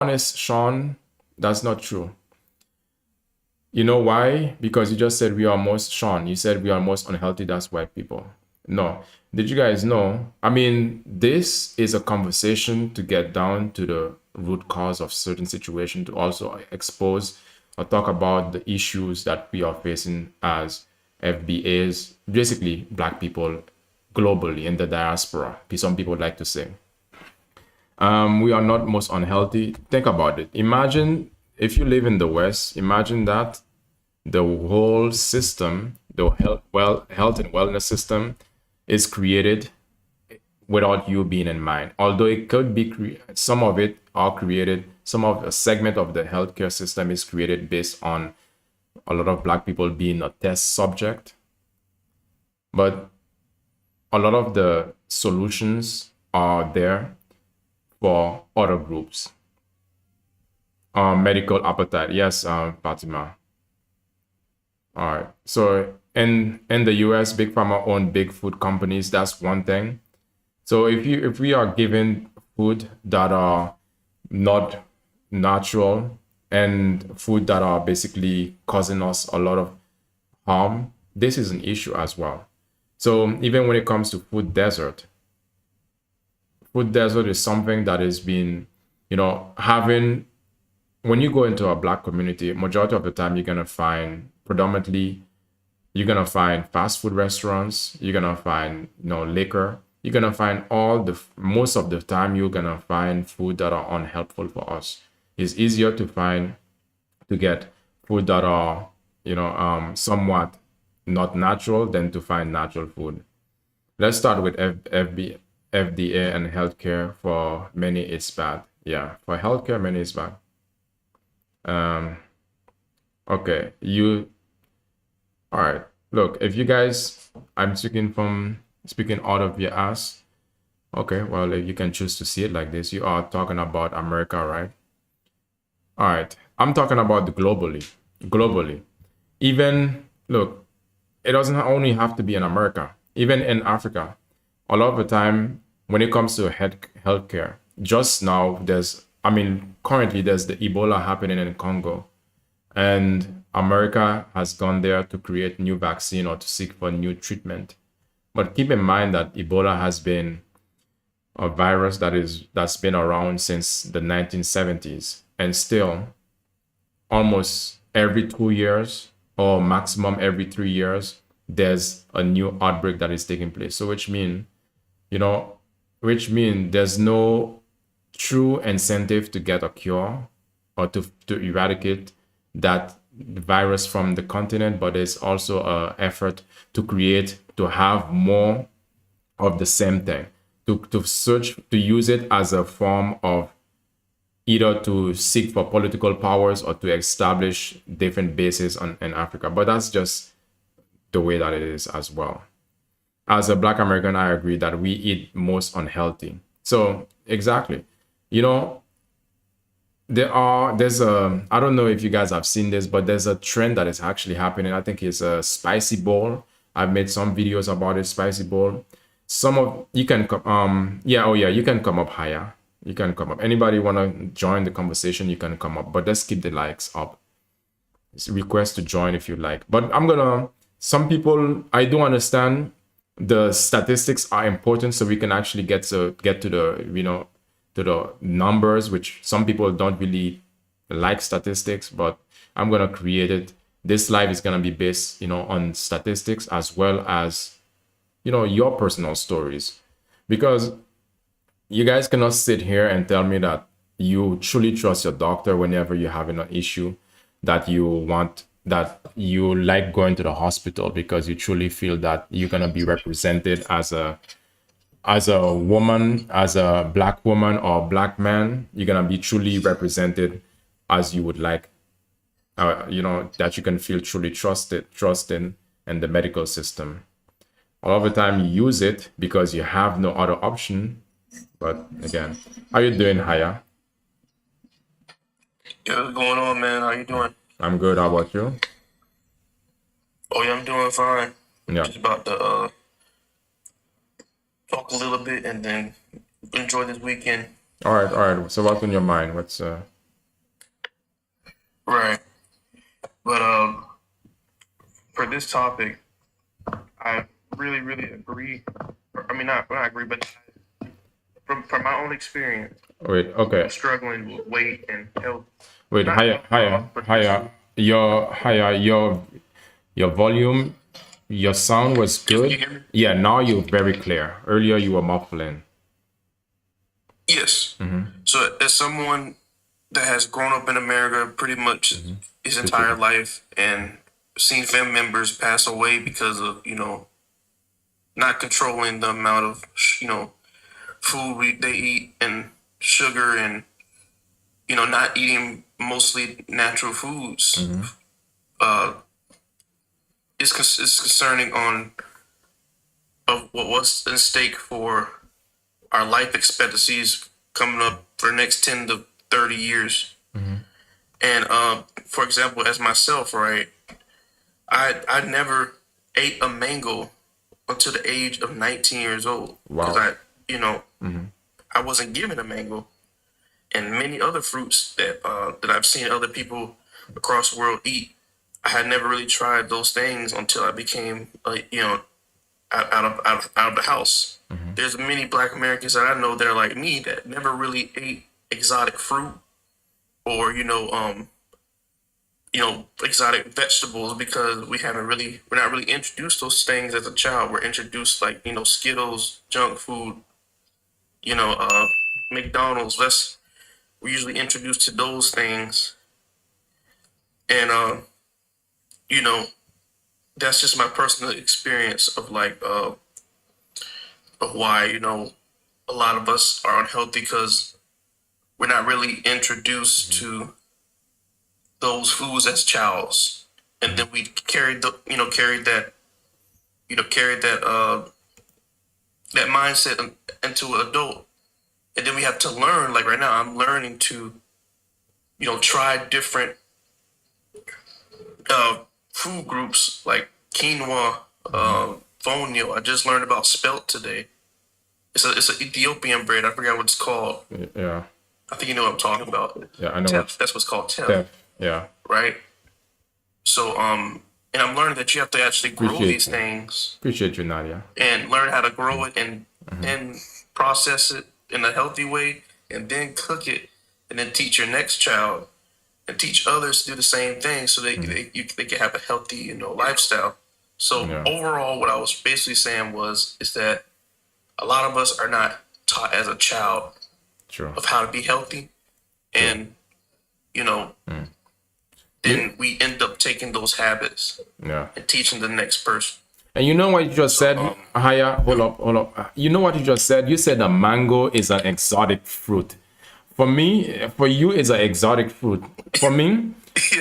honest, Sean, that's not true. You know why? Because you just said we are most, Sean, you said we are most unhealthy, that's white people. No. Did you guys know? I mean, this is a conversation to get down to the root cause of certain situation, to also expose or talk about the issues that we are facing as FBAs, basically black people globally in the diaspora. Some people like to say. We are not most unhealthy. Think about it. Imagine if you live in the West, imagine that the whole system, the health and wellness system is created without you being in mind. Although it could be some of it are created, some of a segment of the healthcare system is created based on a lot of black people being a test subject, but a lot of the solutions are there for other groups. Medical appetite, yes, Fatima. All right. So in the US, big pharma own big food companies. That's one thing. So if we are given food that are not natural and food that are basically causing us a lot of harm, this is an issue as well. So even when it comes to food desert is something that has been, having when you go into a black community, majority of the time you're gonna find predominantly you're gonna find fast food restaurants, you're gonna find liquor, you're gonna find most of the time you're gonna find food that are unhelpful for us. It's easier to get food that are somewhat not natural than to find natural food. Let's start with FDA and healthcare. For many it's bad. Yeah, for healthcare many it's bad. Um, okay, all right. Look, if you guys, I'm speaking out of your ass. Okay, well, if you can choose to see it like this, you are talking about America, right? All right, I'm talking about the globally. Globally, even look, it doesn't only have to be in America. Even in Africa, a lot of the time when it comes to healthcare, just now currently there's the Ebola happening in Congo, and America has gone there to create new vaccine or to seek for new treatment. But keep in mind that Ebola has been a virus that's been around since the 1970s, and still almost every 2 years or maximum every 3 years, there's a new outbreak that is taking place. So you know, which mean there's no true incentive to get a cure or to eradicate that virus from the continent, but there's also a effort to have more of the same thing, to use it as a form of either to seek for political powers or to establish different bases in Africa. But that's just the way that it is as well. As a Black American, I agree that we eat most unhealthy. So exactly, you know, there's a, I don't know if you guys have seen this, but there's a trend that is actually happening. I think it's a spicy bowl. I've made some videos about it, spicy bowl. Some of you can come, yeah, oh yeah, you can come up higher. You can come up. Anybody want to join the conversation, you can come up, but let's keep the likes up. It's a request to join if you like. But some people, I do understand the statistics are important, so we can actually get to the numbers, which some people don't really like statistics, but I'm gonna create it. This live is gonna be based, on statistics as well as, your personal stories, because you guys cannot sit here and tell me that you truly trust your doctor whenever you're having an issue, that you like going to the hospital because you truly feel that you're gonna be represented as a woman, as a Black woman or Black man. You're gonna be truly represented as you would like, that you can feel truly trusted in the medical system. A lot of the time you use it because you have no other option. But again, how you doing, Haya? Yeah, what's going on, man? How you doing? I'm good. How about you? Oh yeah, I'm doing fine. Yeah. Just about to talk a little bit and then enjoy this weekend. All right. All right. So what's on your mind? What's Right. But for this topic, I really agree. I mean, not agree, but from my own experience, Wait, okay. struggling with weight and health, Wait, not higher, health loss, higher, but just higher. Your volume, your sound was you good. hear me? Yeah, now you're very clear. Earlier you were muffling. Yes. Mm-hmm. So as someone that has grown up in America pretty much Mm-hmm. his Appreciate entire it. life and seen family members pass away because of not controlling the amount of food they eat and sugar and not eating mostly natural foods. Mm-hmm. Uh, it's concerning on of what's at stake for our life expectancies coming up for the next 10 to 30 years. Mm-hmm. And for example, as myself, right, I never ate a mango until the age of 19 years old because Wow. Mm-hmm. I wasn't given a mango and many other fruits that I've seen other people across the world eat. I had never really tried those things until I became out of the house. Mm-hmm. There's many Black Americans that I know that are like me that never really ate exotic fruit or exotic vegetables because we're not really introduced those things as a child. We're introduced like Skittles, junk food, you know uh McDonald's. That's We're usually introduced to those things, and you know that's just my personal experience of of why a lot of us are unhealthy because we're not really introduced to those foods as childs, and then we carried that mindset into an adult, and then we have to learn. Like right now, I'm learning to try different food groups like quinoa, fonio. I just learned about spelt today. It's an Ethiopian bread. I forgot what it's called. Yeah. I think you know what I'm talking about. Yeah, I know what. Teff. That's what's called teff, Steph. Yeah. right? So and I'm learning that you have to actually grow Appreciate these you. things Appreciate you, Nadia. and learn how to grow it and Mm-hmm. then process it in a healthy way and then cook it and then teach your next child and teach others to do the same thing so they can have a healthy lifestyle. So Yeah. overall, what I was basically saying is that a lot of us are not taught as a child Sure. of how to be healthy, and you know Mm. then we end up taking those habits Yeah. and teaching the next person. And you know what you just So said, Haya? Hold up. You know what you just said? You said a mango is an exotic fruit. For me, for you, it's an exotic fruit. For me,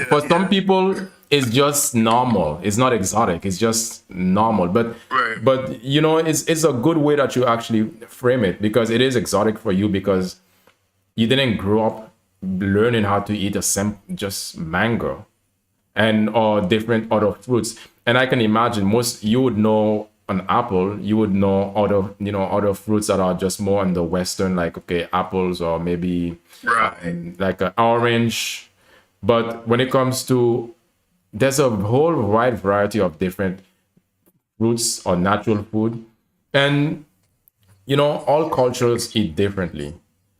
for some people, it's just normal. It's not exotic. It's just normal. Right. But you know, it's a good way that you actually frame it because it is exotic for you because you didn't grow up learning how to eat just mango and or different other fruits. And I can imagine most you would know an apple, you would know other fruits that are just more on the western, like okay, apples or maybe Right. like an orange. But when it comes to there's a whole wide variety of different fruits or natural food, and you know all cultures eat differently.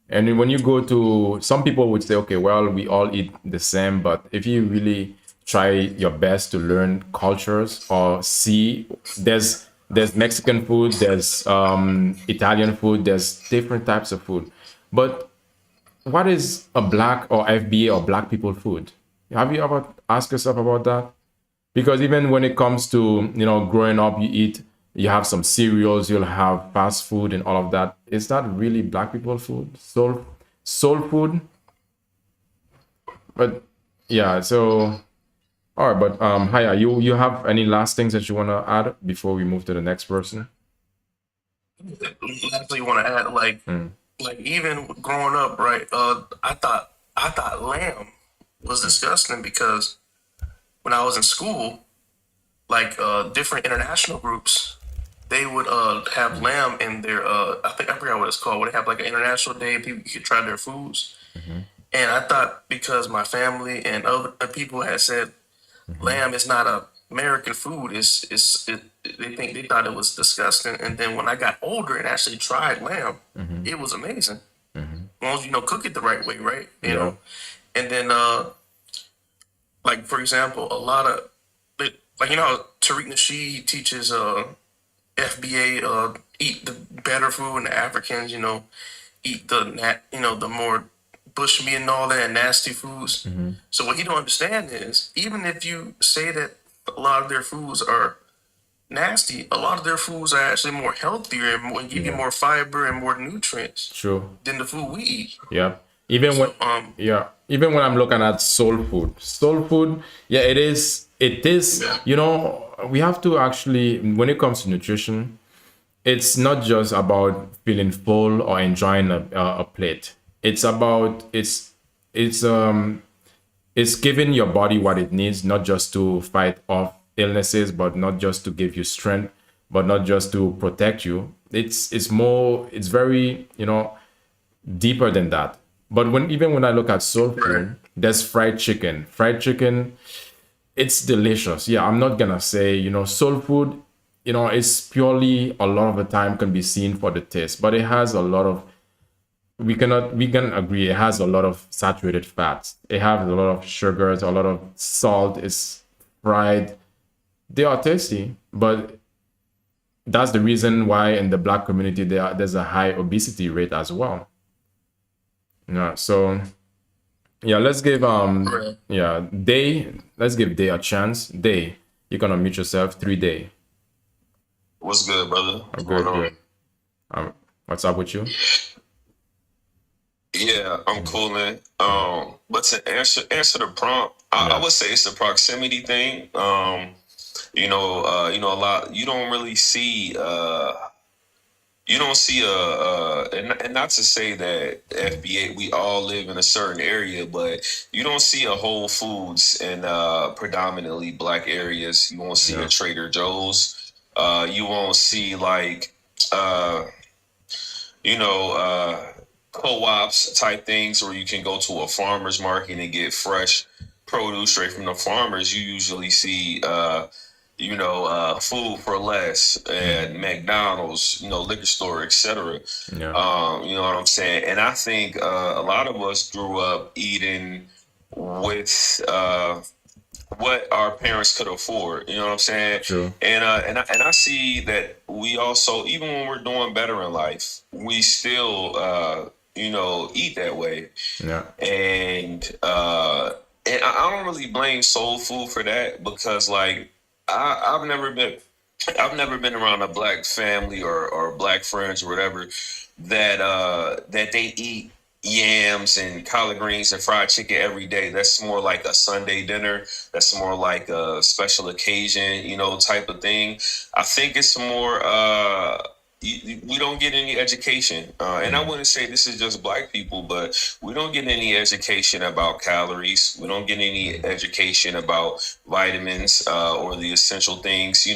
And when you go to some people would say, okay, well, we all eat the same, but if you really try your best to learn cultures or see, there's Mexican food, there's Italian food, there's different types of food. But what is a black or FBA or black people food? Have you ever asked yourself about that? Because even when it comes to growing up, you have some cereals, you'll have fast food and all of that. Is that really black people food, soul food? But yeah, so all right. But Haya, you have any last things that you want to add before we move to the next person? Lastly, you want to add Mm. like even growing up, right? I thought lamb was disgusting because when I was in school, like different international groups, they would have lamb in their I forgot what it's called. Where they have like an international day, people could try their foods, And I thought because my family and other people had said Mm-hmm. lamb is not a American food, they thought it was disgusting. And then when I got older and actually tried lamb, Mm-hmm. it was amazing. Mm-hmm. As long as you know cook it the right way, right? Yeah. And then like for example, a lot of like how Tariq Nasheed teaches FBA eat the better food, and the Africans eat the more bush meat and all that and nasty foods. Mm-hmm. So what he don't understand is even if you say that a lot of their foods are nasty, a lot of their foods are actually more healthier and give you Yeah. more fiber and more nutrients True. than the food we eat. Yeah. Even when So yeah, even when I'm looking at soul food, yeah, it is, yeah, we have to actually, when it comes to nutrition, it's not just about feeling full or enjoying a plate. It's about it's um it's giving your body what it needs, not just to fight off illnesses, but not just to give you strength, but not just to protect you. It's very, deeper than that. But when I look at soul right, food, there's fried chicken. Fried chicken, it's delicious. Yeah, I'm not gonna say, soul food, it's purely, a lot of the time, can be seen for the taste, but it has a lot of, we can agree, it has a lot of saturated fats. It has a lot of sugars, a lot of salt. It's fried. They are tasty, but that's the reason why in the black community there's a high obesity rate as well. Yeah, so yeah, right. let's give Day a chance. Day, you're gonna mute yourself. 3 Day. What's good, brother? Oh, What's going good, good. on? What's up with you? Yeah, I'm Mhm. cooling. Yeah, But to answer the prompt, I yeah, would say it's a proximity thing. A lot you don't really see. You don't see and not to say that mhm. FBA we all live in a certain area, but you don't see a Whole Foods in predominantly black areas. You won't see a Yeah, Trader Joe's. You won't see like. Uh, you know, co-ops type things where you can go to a farmer's market and get fresh produce straight from the farmers. You usually see, food for less mhm. and McDonald's, liquor store, etc. Yeah, You know what I'm saying? And I think a lot of us grew up eating with what our parents could afford. You know what I'm saying? true. And I see that we also, even when we're doing better in life, we still eat that way. Yeah, And I don't really blame soul food for that because like I've never been around a black family or black friends or whatever that they eat yams and collard greens and fried chicken every day. That's more like a Sunday dinner. That's more like a special occasion, type of thing. I think it's more we don't get any education, and I mhm. wouldn't say this is just black people, but we don't get any education about calories. We don't get any education about vitamins or the essential things.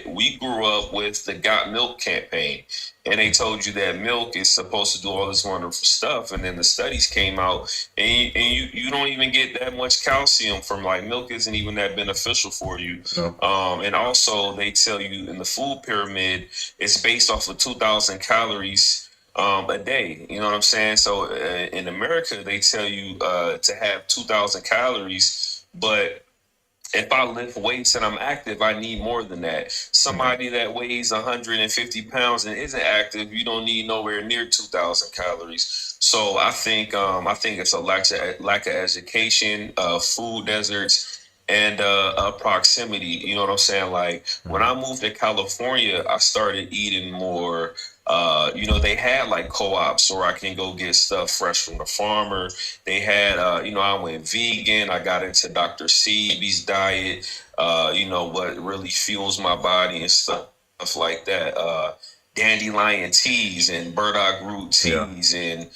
We grew up with the Got Milk campaign, and they told you that milk is supposed to do all this wonderful stuff, and then the studies came out, and you don't even get that much calcium from like milk. Isn't even that beneficial for you. No, And also, they tell you in the food pyramid, it's based off of 2,000 calories a day. You know what I'm saying? So in America, they tell you to have 2,000 calories, but if I lift weights and I'm active, I need more than that. yeah, Somebody that weighs 150 pounds and isn't active, you don't need nowhere near 2,000 calories. So I think it's a lack of education, food deserts, and proximity. You know what I'm saying? Like when mhm. I moved to California, I started eating more. They had like co-ops where I can go get stuff fresh from the farmer. They had, I went vegan. I got into Dr. Sebi's diet, what really fuels my body and stuff like that. Dandelion teas and burdock root Yeah, teas and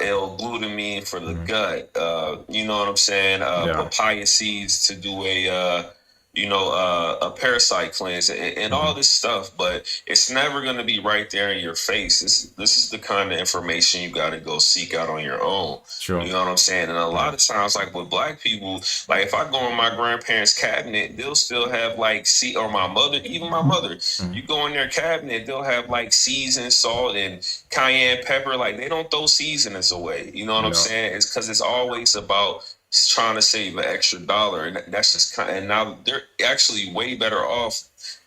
L-glutamine for the mhm. gut. You know what I'm saying? Yeah, Papaya seeds to do a parasite cleanse and all Mhm. this stuff, but it's never going to be right there in your face. This is the kind of information you got to go seek out on your own. You Sure. know what I'm saying? And a Yeah. lot of times, like with black people, like if I go in my grandparents' cabinet, they'll still have like or my mother, even my mother. Mhm. You go in their cabinet, they'll have like seasoned salt and cayenne pepper. Like they don't throw seasonings away. You know what I'm No. saying? It's because it's always about trying to save an extra dollar, and that's just kind. And now they're actually way better off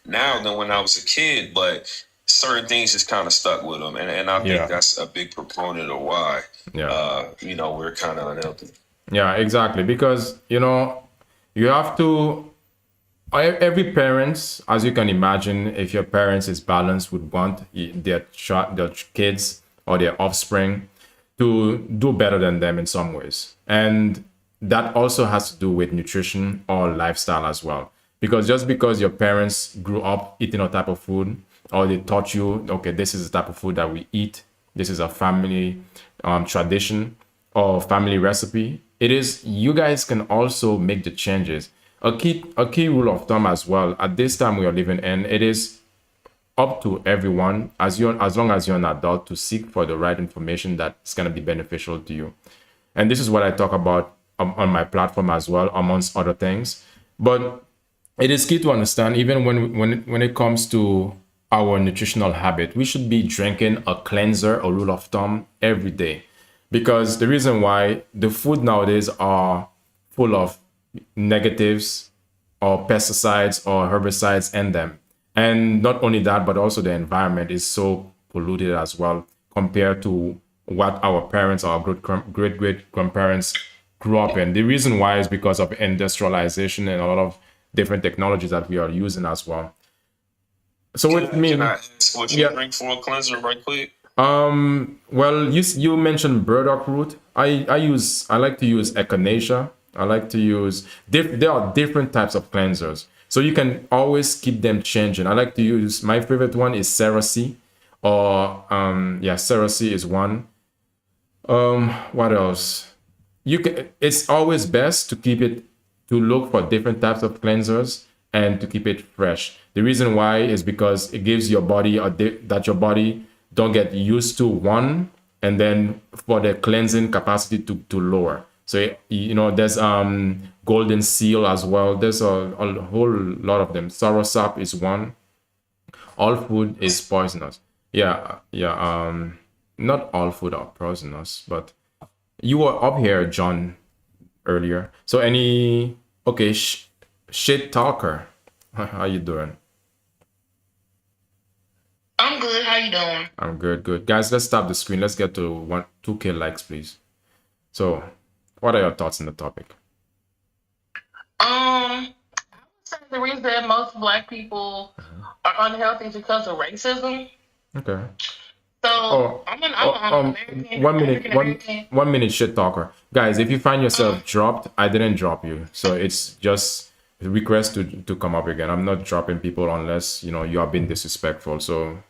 now than when I was a kid, but certain things just kind of stuck with them, and I think Yeah. that's a big proponent of why Yeah. we're kind of unhealthy. Yeah, exactly. Because, you have to, every parents, as you can imagine, if your parents is balanced, would want their kids or their offspring to do better than them in some ways. And that also has to do with nutrition or lifestyle as well. Because just because your parents grew up eating a type of food, or they taught you, okay, this is the type of food that we eat, this is a family tradition or family recipe, it is, you guys can also make the changes. A key rule of thumb as well at this time we are living in, it is up to everyone, as long as you're an adult, to seek for the right information that's going to be beneficial to you. And this is what I talk about on my platform as well, amongst other things. But it is key to understand, even when it comes to our nutritional habit, we should be drinking a cleanser, a rule of thumb, every day. Because the reason why the food nowadays are full of negatives or pesticides or herbicides in them. And not only that, but also the environment is so polluted as well compared to what our parents or great grandparents grew up in. The reason why is because of industrialization and a lot of different technologies that we are using as well. So with Can I me, ask what you yeah. drink for a cleanser, right quick? Well, you mentioned burdock root. I like to use echinacea. I like to use there are different types of cleansers, so you can always keep them changing. I like to use, my favorite one is Cerasee, or yeah, Cerasee is one. What else? You can. It's always best to keep it, to look for different types of cleansers and to keep it fresh. The reason why is because it gives your body that your body don't get used to one, and then for the cleansing capacity to lower. So there's golden seal as well. There's a whole lot of them. Soursop is one. All food is poisonous. Yeah, yeah. Not all food are poisonous, but you were up here, John, earlier. So okay, shit talker. How you doing? I'm good. How you doing? I'm good, good. Guys, let's stop the screen. Let's get to 2K likes, please. So, what are your thoughts on the topic? I would say the reason that most black people are unhealthy is because of racism. Okay. So Oh, I'm oh, American, 1 minute, African American. 1 minute, shit talker. Guys, if you find Uh, yourself dropped, I didn't drop you. So it's just a request to come up again. I'm not dropping people unless, you are being disrespectful. So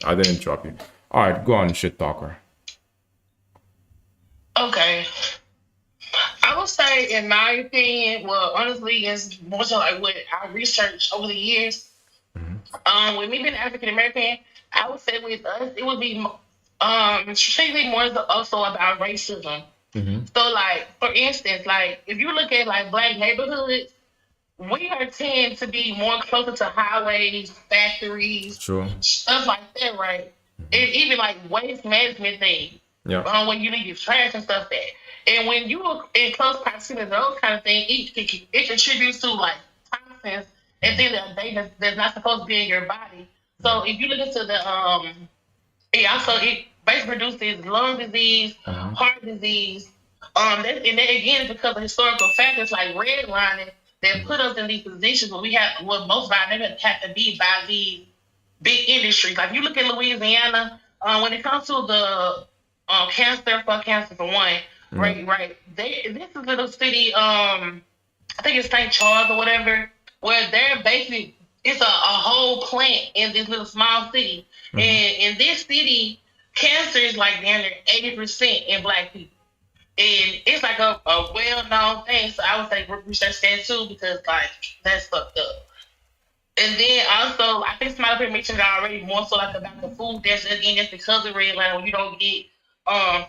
I didn't drop you. All right, go on, shit talker. okay. I would say, in my opinion, well, honestly, it's more so like what I researched over the years. Mm-hmm. With me being African American, I would say with us, it would be strictly more so also about racism. Mm-hmm. So, like, for instance, like if you look at like black neighborhoods, we are tend to be more closer to highways, factories, True. stuff like that, right? And even like waste management things, Yeah. when you leave your trash and stuff that. And when you are in close proximity to those kind of things, it contributes to like toxins and things that's not supposed to be in your body. So if you look into it basically produces lung disease, Mm-hmm. heart disease. And that again is because of historical factors like redlining that put us in these positions where we have, well, most of our neighborhoods have to be by these big industries. Like you look at Louisiana, when it comes to the cancer for one, Mm-hmm. right. This is a little city, I think it's St. Charles or whatever, where they're basically, it's a whole plant in this little small city. Mm-hmm. And in this city, cancer is like near 80% in black people. And it's like a well known thing. So I would say research that too because like that's fucked up. And then also, I think somebody up mentioned it already, more so like about the food. That's again, that's because of red line when you don't get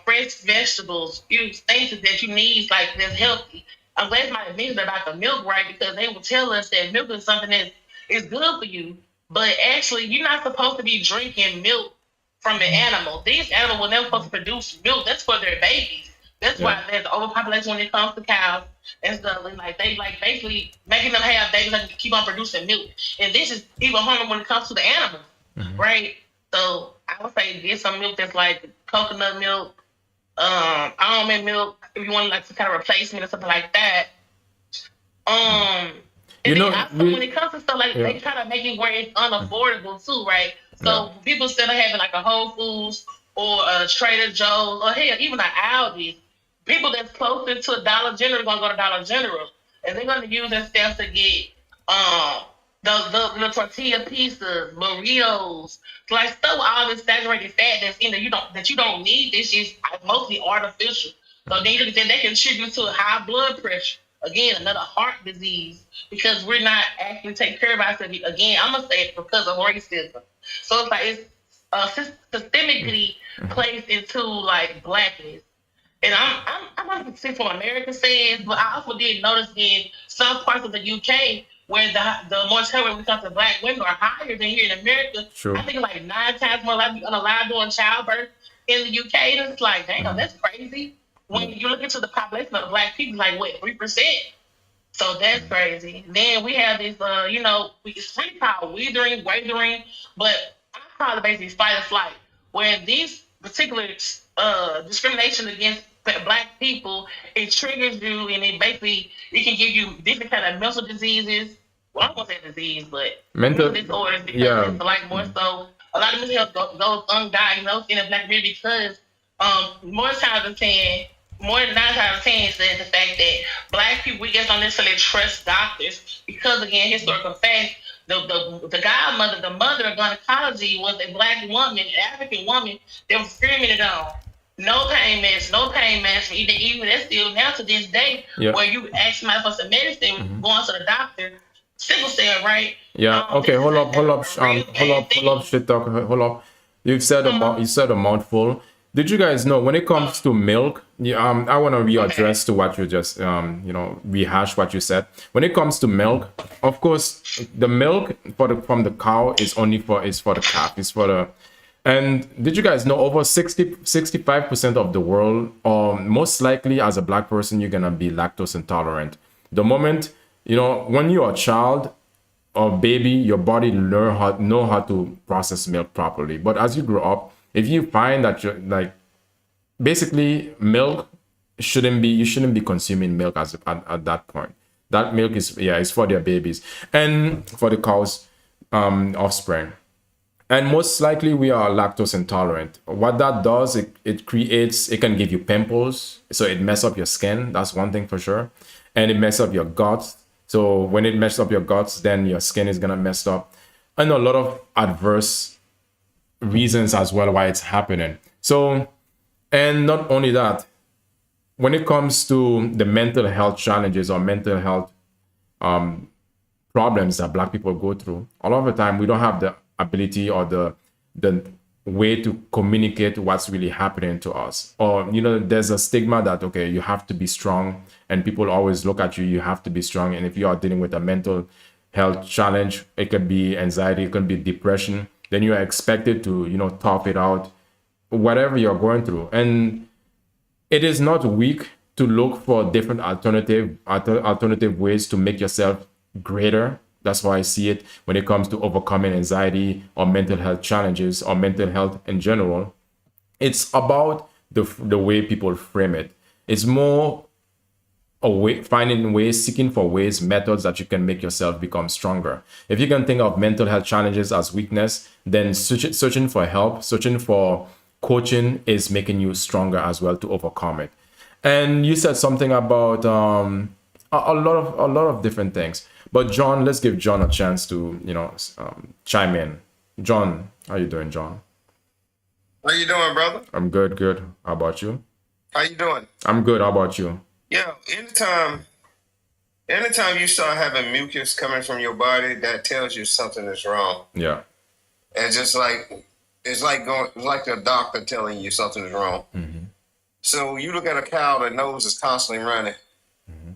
fresh vegetables, you things that you need like that's healthy. I'm glad somebody mentioned about the milk, right? Because they will tell us that milk is something that is good for you, but actually, you're not supposed to be drinking milk from an animal. These animals were never supposed to produce milk. That's for their babies. That's Yeah. why there's overpopulation when it comes to cows and stuff. And like they like basically making them have babies that keep on producing milk. And this is even harder when it comes to the animals, right? So I would say get some milk that's like coconut milk, almond milk, if you want like some kind of replacement or something like that. Um, You and then know, also when it comes to stuff like yeah. they try to make it where it's unaffordable too, right? Yeah. So people instead of having like a Whole Foods or a Trader Joe's or hell even an Aldi, people that's closer to Dollar General are gonna go to Dollar General and they're gonna use their stuff to get um the tortilla pizzas, burritos, like stuff with all this saturated fat that's in there you don't need. This is mostly artificial. So then you look at that, that contributes to high blood pressure. Again, another heart disease because we're not actually taking care of ourselves. Again, I'm gonna say it because of racism. So it's like it's systemically placed into like blackness. And I'm not saying from American stands, but I also did notice in some parts of the UK where the mortality when it comes to black women are higher than here in America. True. I think like 9 times more likely unalive during childbirth in the UK. And it's like, damn, that's crazy. When you look into the population of black people, like what, 3%? So that's crazy. Then we have this, it's really called withering, but I call it basically fight or flight, where these particular discrimination against black people, it triggers you and it can give you different kind of mental diseases. Well, I won't say disease, but Mental, mental disorders because yeah. it's like more so a lot of mental health goes undiagnosed in the black community because more times than 10, more than 9 times out of 10 says the fact that black people we just don't necessarily trust doctors because again historical fact the godmother, the mother of gynecology was a black woman, an African woman that was discriminated on. No payments, no payments. Even that's still now to this day Yeah. where you ask somebody for some medicine, going to the doctor, sickle cell, right? Yeah. Okay. This Hold is up. Hold up. a real bad Hold up. thing. Shit talk. Hold up. You said a mouthful. Did you guys know when it comes to milk? I want to readdress to what you just rehash what you said. When it comes to milk, of course, the milk from the cow is for the calf. It's for the and did you guys know over 65% of the world, or most likely as a black person, you're gonna be lactose intolerant. The moment when you're a child or baby, your body know how to process milk properly. But as you grow up, if you find that you're like basically milk you shouldn't be consuming milk at that point. That milk is for their babies and for the cows offspring. And most likely we are lactose intolerant. What that does, it can give you pimples. So it mess up your skin. That's one thing for sure. And it mess up your guts. So when it messes up your guts, then your skin is gonna mess up. And a lot of adverse reasons as well why it's happening. So, and not only that, when it comes to the mental health challenges or mental health problems that black people go through, a lot of the time we don't have the ability or the way to communicate what's really happening to us. Or there's a stigma that okay, you have to be strong, and people always look at you have to be strong. And if you are dealing with a mental health challenge, it could be anxiety, it could be depression, then you are expected to tough it out, whatever you're going through. And it is not weak to look for different alternative ways to make yourself greater. That's why I see it when it comes to overcoming anxiety or mental health challenges or mental health in general. It's about the way people frame it. It's more a way, finding ways, seeking for ways, methods that you can make yourself become stronger. If you can think of mental health challenges as weakness, then searching for help, searching for coaching is making you stronger as well to overcome it. And you said something about a lot of different things. But John, let's give John a chance to chime in. John, how you doing, John? How you doing, brother? I'm good. How about you? How you doing? I'm good. How about you? Yeah, anytime you start having mucus coming from your body, that tells you something is wrong. Yeah. And just like it's like the doctor telling you something is wrong. Mm-hmm. So you look at a cow that nose is constantly running. Mm-hmm.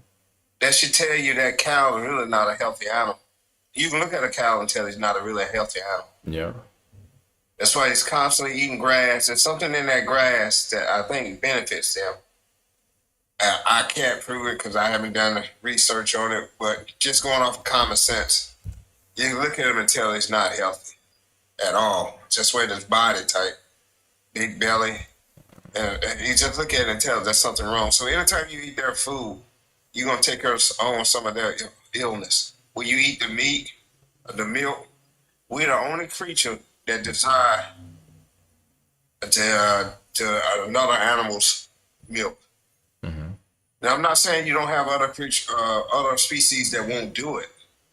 That should tell you that cow is really not a healthy animal. You can look at a cow and tell he's not a really healthy animal. Yeah. That's why he's constantly eating grass. There's something in that grass that I think benefits them. I can't prove it because I haven't done the research on it, but just going off of common sense, you can look at him and tell he's not healthy at all. Just with his body type, big belly, and you just look at it and tell there's something wrong. So anytime you eat their food, you're gonna take on some of their illness. When you eat the meat, the milk, we're the only creature that desire to another animal's milk. Mm-hmm. Now, I'm not saying you don't have other species that won't do it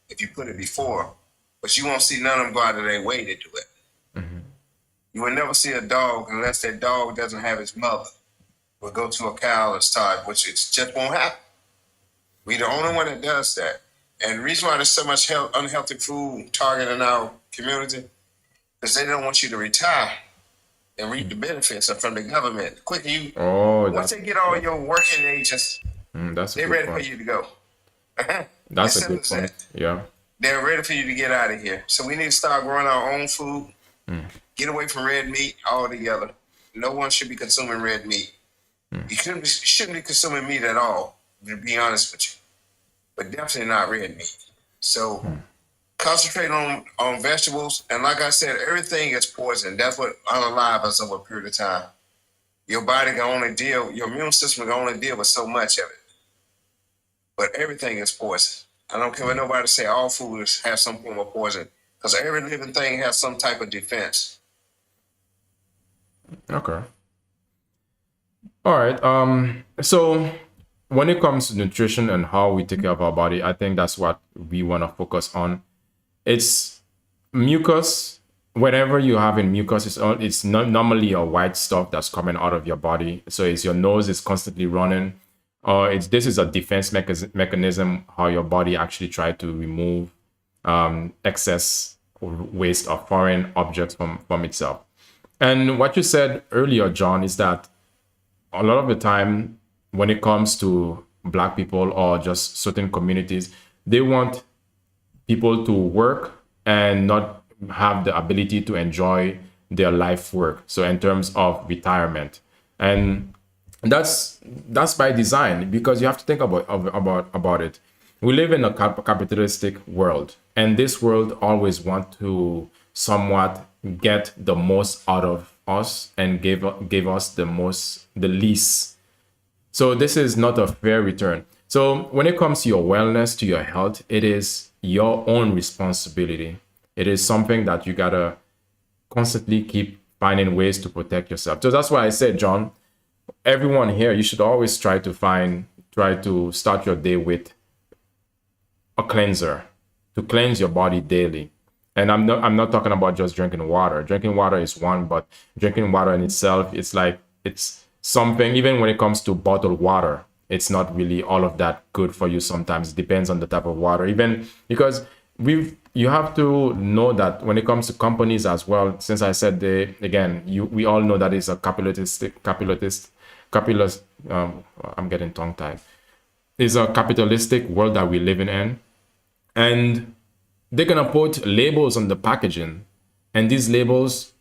if you put it before, but you won't see none of them go out of their way to do it. Mm-hmm. You will never see a dog unless that dog doesn't have his mother. Will go to a cow and start, which it just won't happen. We're the only one that does that. And the reason why there's so much unhealthy food targeting our community is they don't want you to retire and reap the benefits from the government. The quicker you, once they get all your working ages, they're ready for you to go. That's a good point. Yeah. They're ready for you to get out of here. So we need to start growing our own food. Get away from red meat altogether. No one should be consuming red meat. You shouldn't be consuming meat at all, to be honest with you. But definitely not red meat. So concentrate on vegetables. And like I said, everything is poison. That's what unalive us over a period of time. Your body can only your immune system can only deal with so much of it. But everything is poison. I don't care what nobody say, all food has some form of poison. Because every living thing has some type of defense. Okay. All right. So when it comes to nutrition and how we take care of our body, I think that's what we want to focus on. It's mucus. Whatever you have in mucus, it's not normally a white stuff that's coming out of your body. So it's your nose is constantly running. This is a defense mechanism how your body actually try to remove excess waste or foreign objects from itself. And what you said earlier, John, is that a lot of the time when it comes to Black people or just certain communities, they want people to work and not have the ability to enjoy their life work. So in terms of retirement, and that's by design, because you have to think about it. We live in a capitalistic world, and this world always want to somewhat get the most out of us and give us the least. So this is not a fair return. So when it comes to your wellness, to your health, it is your own responsibility. It is something that you gotta constantly keep finding ways to protect yourself. So that's why I said, John, everyone here, you should always try to start your day with a cleanser, to cleanse your body daily. And I'm not talking about just drinking water. Drinking water is one, but drinking water in itself, it's something. Even when it comes to bottled water, it's not really all of that good for you. Sometimes it depends on the type of water, even because you have to know that when it comes to companies as well, since I said we all know that it's a capitalist I'm getting tongue tied. It's a capitalistic world that we're living in, and they're gonna put labels on the packaging, and these labels,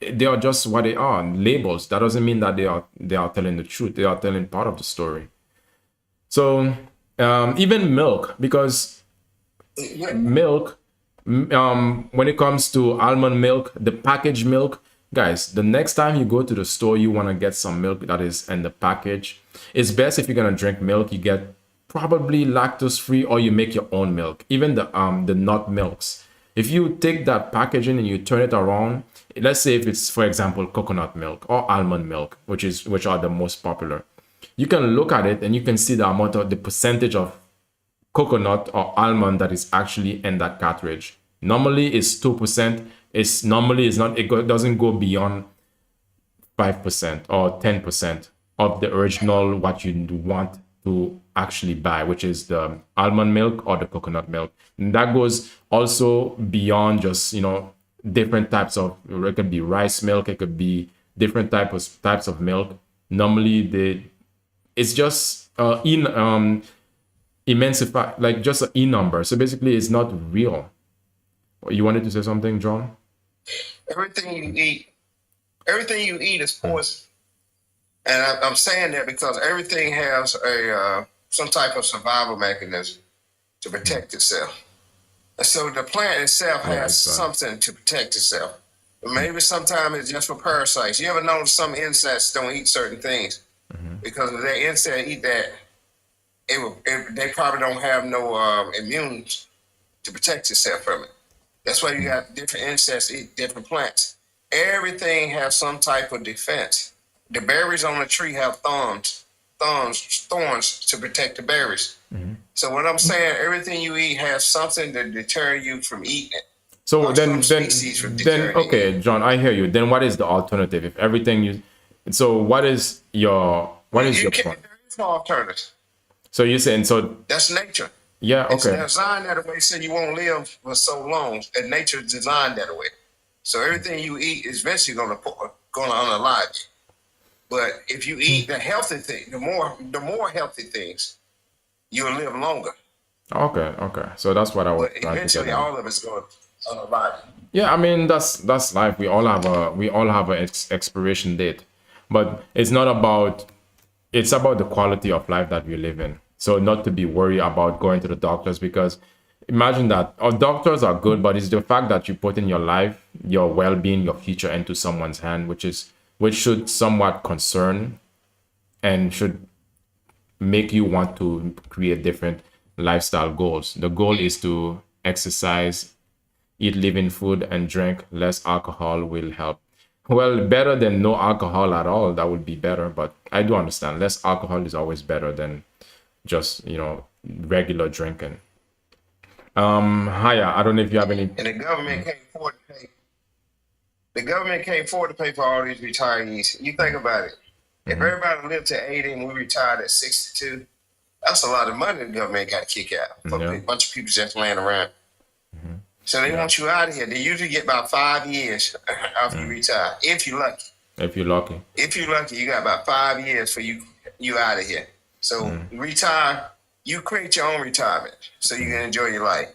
they are just what they are, labels. That doesn't mean that they are telling the truth. They are telling part of the story. So even milk, because milk, when it comes to almond milk, the packaged milk, guys, the next time you go to the store, you want to get some milk that is in the package. It's best if you're gonna drink milk, you get probably lactose free, or you make your own milk. Even the nut milks, if you take that packaging and you turn it around, let's say if it's, for example, coconut milk or almond milk, which are the most popular, you can look at it and you can see the percentage of coconut or almond that is actually in that cartridge. Normally it's 2%. It doesn't go beyond 5% or 10%. of the original what you want to actually buy, which is the almond milk or the coconut milk. And that goes also beyond just, different types of, it could be rice milk, it could be different types of milk. Normally it's just immensify, like just an e number. So basically it's not real. You wanted to say something, John? Everything you eat is poison. And I'm saying that because everything has a some type of survival mechanism to protect itself. And so the plant itself has something to protect itself. But maybe sometimes it's just for parasites. You ever notice some insects don't eat certain things because if that insect eat that, they probably don't have no immune to protect itself from it. That's why you got different insects eat different plants. Everything has some type of defense. The berries on the tree have thorns to protect the berries. So what I'm saying, everything you eat has something to deter you from eating it. So then, okay, John, I hear you. Then what is the alternative? If everything what is your point? There is no alternative. So you're saying, so that's nature. Yeah, okay. It's designed that way so you won't live for so long. And nature is designed that way. So everything you eat is eventually going to unalive you. But if you eat the healthy thing, the more healthy things, you'll live longer. Okay. So that's what I was But trying to eventually get at. all of it's going to unalive you. Yeah, I mean that's life. We all have an expiration date, but it's not about. It's about the quality of life that we live in. So not to be worried about going to the doctors, because imagine that our doctors are good, but it's the fact that you put in your life, your well-being, your future into someone's hand, which should somewhat concern and should make you want to create different lifestyle goals. The goal is to exercise, eat living food, and drink less alcohol will help. Well, better than no alcohol at all. That would be better, but I do understand less alcohol is always better than just regular drinking. Haya, I don't know if you have any. And the government can't afford to pay. The government can't afford to pay for all these retirees. You think about it. If everybody lived to 80 and we retired at 62, that's a lot of money the government got to kick out for a bunch of people just laying around. So they want you out of here. They usually get about 5 years after you retire, if you're lucky. If you're lucky. If you're lucky, you got about 5 years for you out of here. So retire, you create your own retirement so you can enjoy your life.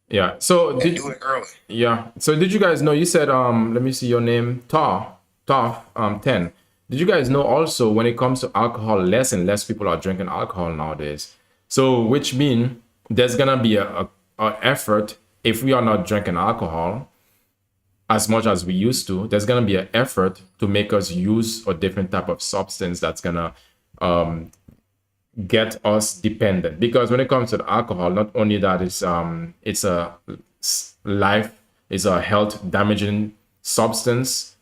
Yeah. So do it early. Yeah. So did you guys know, you said let me see your name, Toff 10. Did you guys know also when it comes to alcohol, less and less people are drinking alcohol nowadays? So which means there's gonna be a effort, if we are not drinking alcohol as much as we used to, there's gonna be an effort to make us use a different type of substance that's gonna get us dependent. Because when it comes to the alcohol, not only that it's a health damaging substance,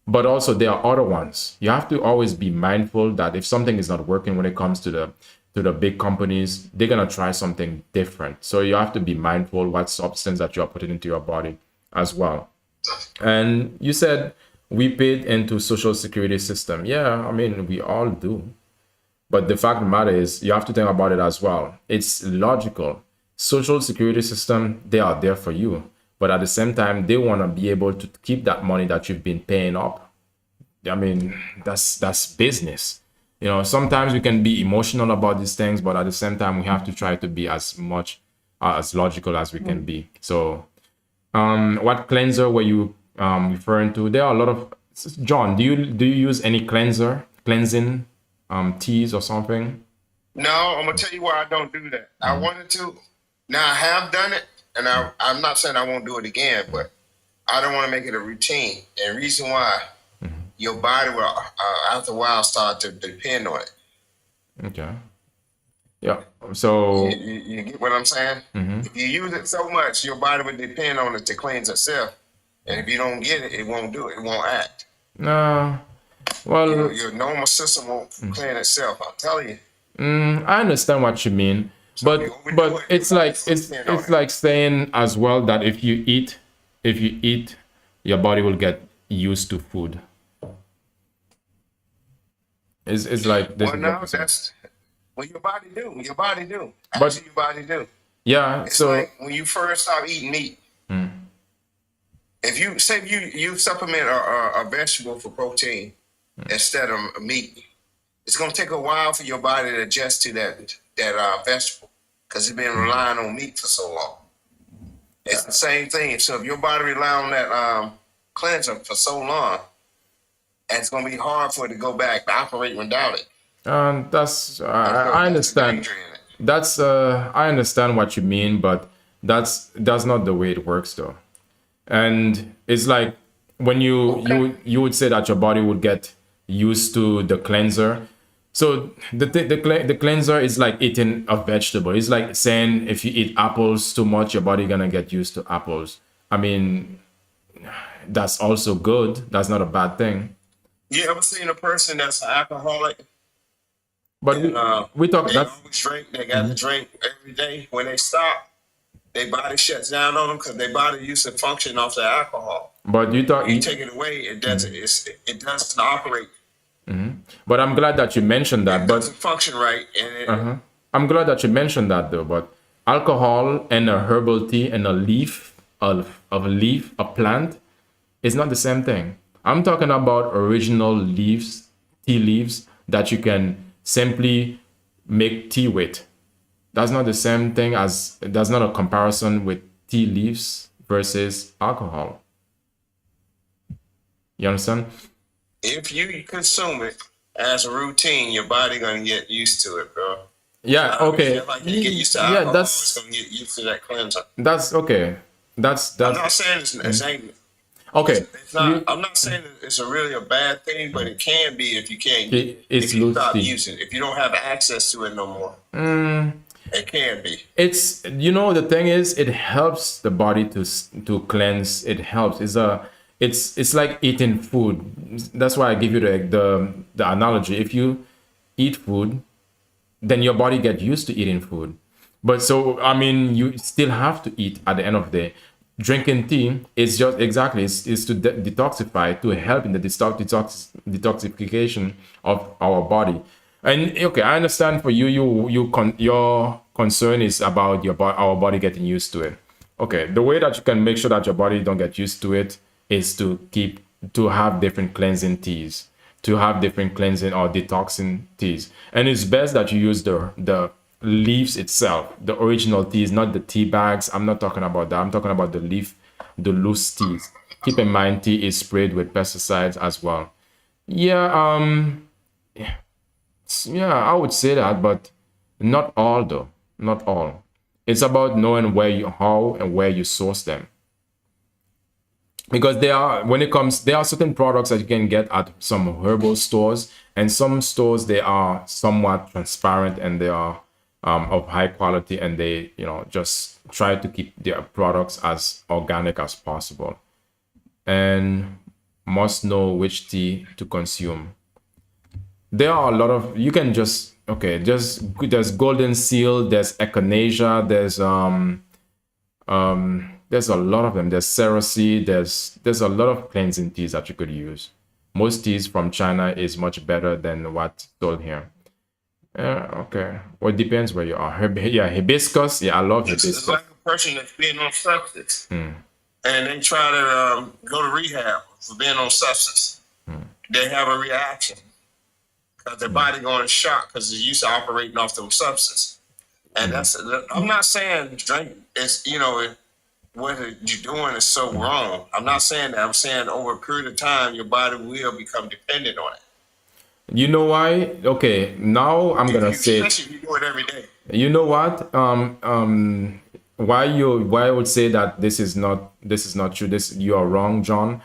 but also there are other ones. You have to always be mindful that if something is not working when it comes to the big companies, they're gonna try something different. So you have to be mindful what substance that you are putting into your body as well. And you said we paid into social security system. Yeah, I mean we all do. But the fact of the matter is, you have to think about it as well. It's logical. Social security system, they are there for you. But at the same time, they want to be able to keep that money that you've been paying up. I mean, that's business. Sometimes we can be emotional about these things, but at the same time, we have to try to be as much as logical as we can be. So, what cleanser were you referring to? There are a lot of. John, do you use any cleansing teas or something? No, I'm gonna tell you why I don't do that. I wanted to. Now I have done it, and I'm not saying I won't do it again, but I don't want to make it a routine. And the reason why, your body will after a while start to depend on it. Okay. Yeah. So you get what I'm saying? If you use it so much, your body will depend on it to cleanse itself. And if you don't get it, it won't do it. It won't act. No. Well, your normal system won't clean itself. I'm telling you. I understand what you mean, but it's like saying as well that if you eat, your body will get used to food. It's like this Well, is what no, you're saying. that's what your body do. Your body do. But Actually, your body do. yeah, It's so like when you first start eating meat. If you say you supplement a vegetable for protein instead of meat, it's gonna take a while for your body to adjust to that vegetable because it's been relying on meat for so long. It's the same thing. So if your body rely on that cleanser for so long, it's gonna be hard for it to go back to operate without it. that's That's I that's the understand. danger in it. That's I understand what you mean, but that's not the way it works though. And it's like when you would say that your body would get used to the cleanser. So the cleanser is like eating a vegetable. It's like saying if you eat apples too much, your body gonna get used to apples. I mean, that's also good. That's not a bad thing. You ever seen a person that's an alcoholic But and we talk they that's always drink? They got to drink every day. When they stop, their body shuts down on them because their body used to function off the alcohol. but you talk You take it away, it doesn't. It doesn't operate. but I'm glad that you mentioned that. It But doesn't function right, and I'm glad that you mentioned that though. But alcohol and a herbal tea and a leaf of a leaf, a plant, is not the same thing. I'm talking about original leaves, tea leaves that you can simply make tea with. That's not the same thing as that's not a comparison with tea leaves versus alcohol. You understand? if you consume it as a routine, your body gonna get used to it, bro. Yeah, okay. Just like you get used to Yeah, alcohol, it's that's gonna get used to that cleanser. that's okay. That's I'm not that's saying it's ain't. okay. It's not. I'm not saying it's really a bad thing, but it can be if you can't. It's If you loose stop tea. using it, if you don't have access to it no more, it can be. It's the thing is it helps the body to cleanse. It helps. It's like eating food. That's why I give you the analogy. If you eat food, then your body get used to eating food. But so I mean, you still have to eat at the end of the day. Drinking tea is just exactly is to detoxify, to help in the detoxification of our body. And okay, I understand for you, your concern is about our body getting used to it. Okay, the way that you can make sure that your body don't get used to it is to have different cleansing teas, to have different cleansing or detoxing teas, and it's best that you use the leaves itself, the original teas, not the tea bags. I'm not talking about that. I'm talking about the leaf, the loose teas. Keep in mind, tea is sprayed with pesticides as well. Yeah, yeah, I would say that, but not all though. Not all. It's about knowing how and where you source them. Because there are certain products that you can get at some herbal stores, and some stores they are somewhat transparent and they are of high quality, and they just try to keep their products as organic as possible, and must know which tea to consume. There are a lot of you can just okay just there's golden seal, there's echinacea, there's a lot of them. There's Cerecy. There's a lot of cleansing teas that you could use. Most teas from China is much better than what's sold here. Yeah, okay. Well, it depends where you are. Yeah, hibiscus. Yeah, I love It's hibiscus. like a person that's being on substance, and they try to go to rehab for being on substance. They have a reaction because their body going in shock because they're used to operating off them substance. And I'm not saying drink is what you're doing is so wrong. I'm not saying that. I'm saying over a period of time, your body will become dependent on it. You know why? Okay, now I'm gonna say it. Especially if you do it every day. You know what? Why I would say that this is not true. You are wrong, John.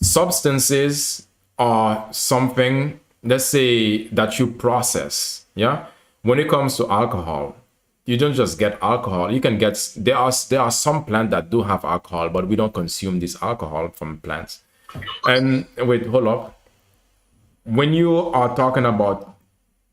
Substances are something, let's say, that you process. Yeah. When it comes to alcohol, you don't just get alcohol. You can get there are some plants that do have alcohol, but we don't consume this alcohol from plants. And wait, hold up. When you are talking about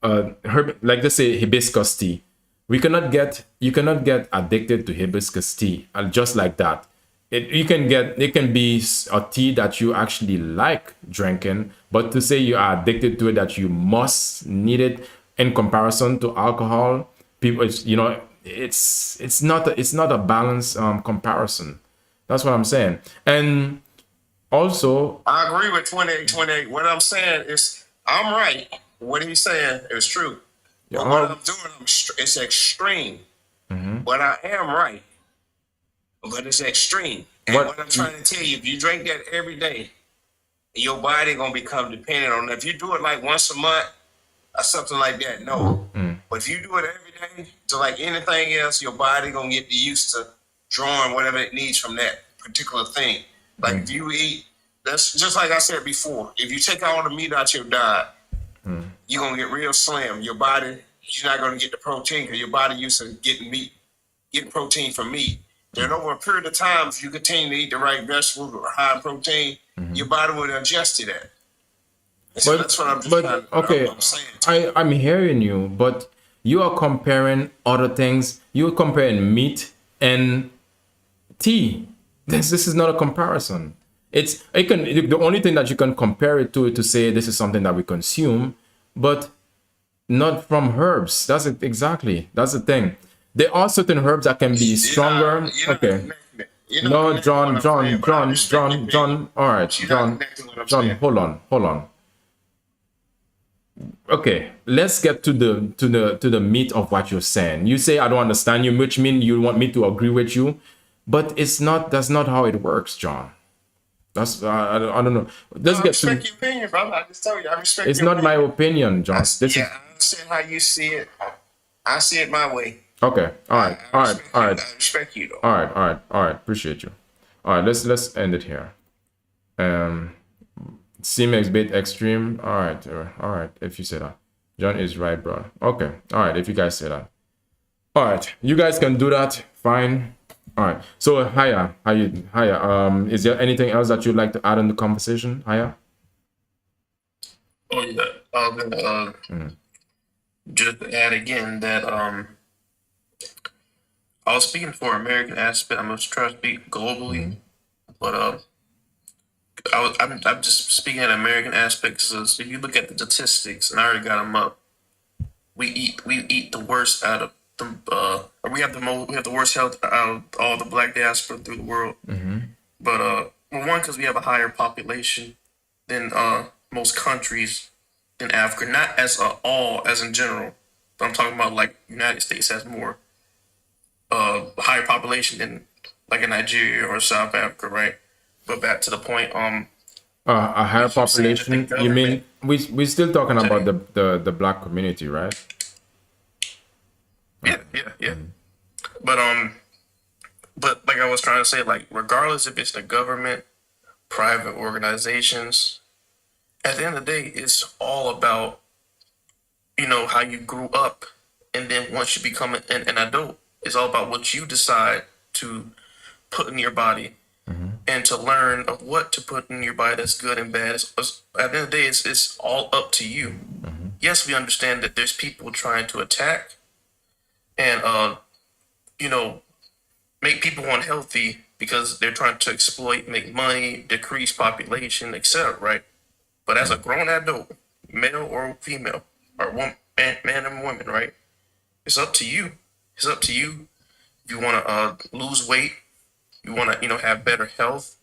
like let's say hibiscus tea, you cannot get addicted to hibiscus tea just like that. it can be a tea that you actually like drinking, but to say you are addicted to it, that you must need it in comparison to alcohol, people, it's not a balanced comparison. That's what I'm saying. And also, I agree with 28. What I'm saying is, I'm right. What he's saying is true. But what I'm doing, it's extreme. But I am right. But it's extreme. And what I'm trying to tell you, if you drink that every day, your body gonna become dependent on it. If you do it like once a month or something like that, no. But if you do it every day, to like anything else, your body gonna get used to drawing whatever it needs from that particular thing. Like if you eat, that's just like I said before. If you take all the meat out your diet, you're gonna get real slim. Your body, you're not gonna get the protein because your body used to getting protein from meat. Then over a period of time, if you continue to eat the right vegetables or high protein, your body will adjust to that. So that's what I'm just trying to, okay, I'm saying. I'm hearing you, but you are comparing other things. You're comparing meat and tea. This is not a comparison. The only thing that you can compare it to say this is something that we consume, but not from herbs. That's it, exactly. That's the thing. There are certain herbs that can be stronger. Okay. No, John. All right, John. Hold on. Okay, let's get to the meat of what you're saying. You say I don't understand you, which means you want me to agree with you, but it's not. That's not how it works, John. That's I don't know. Let's get to. I respect your opinion, brother. I just told you, I respect. It's not my opinion, John. I understand how you see it. I see it my way. Okay. All right. I respect you though. All right. Appreciate you. All right. Let's end it here. C-Max bait extreme. All right. If you say that, John is right, bro. Okay. All right. If you guys say that, all right. You guys can do that. Fine. All right. So Haya, is there anything else that you'd like to add in the conversation, Haya? Oh yeah. I was gonna just add again that I was speaking for American aspect. I'm gonna try to speak globally, but I'm just speaking at American aspects. So if you look at the statistics, and I already got them up, we eat the worst out of the or we have the worst health out of all the Black diaspora through the world. But well, one, because we have a higher population than most countries in Africa, not as all as in general, but I'm talking about like United States has more higher population than like in Nigeria or South Africa, right? But back to the point, a higher population. You mean we're still talking about the Black community, right? Yeah. But like I was trying to say, like regardless if it's the government, private organizations, at the end of the day, it's all about how you grew up, and then once you become an adult, it's all about what you decide to put in your body. And to learn of what to put in your body that's good and bad. At the end of the day, it's all up to you. Yes, we understand that there's people trying to attack and, make people unhealthy because they're trying to exploit, make money, decrease population, etc., right? But as a grown adult, male or female, or man and woman, right? It's up to you. It's up to you if you want to lose weight, you want to, have better health.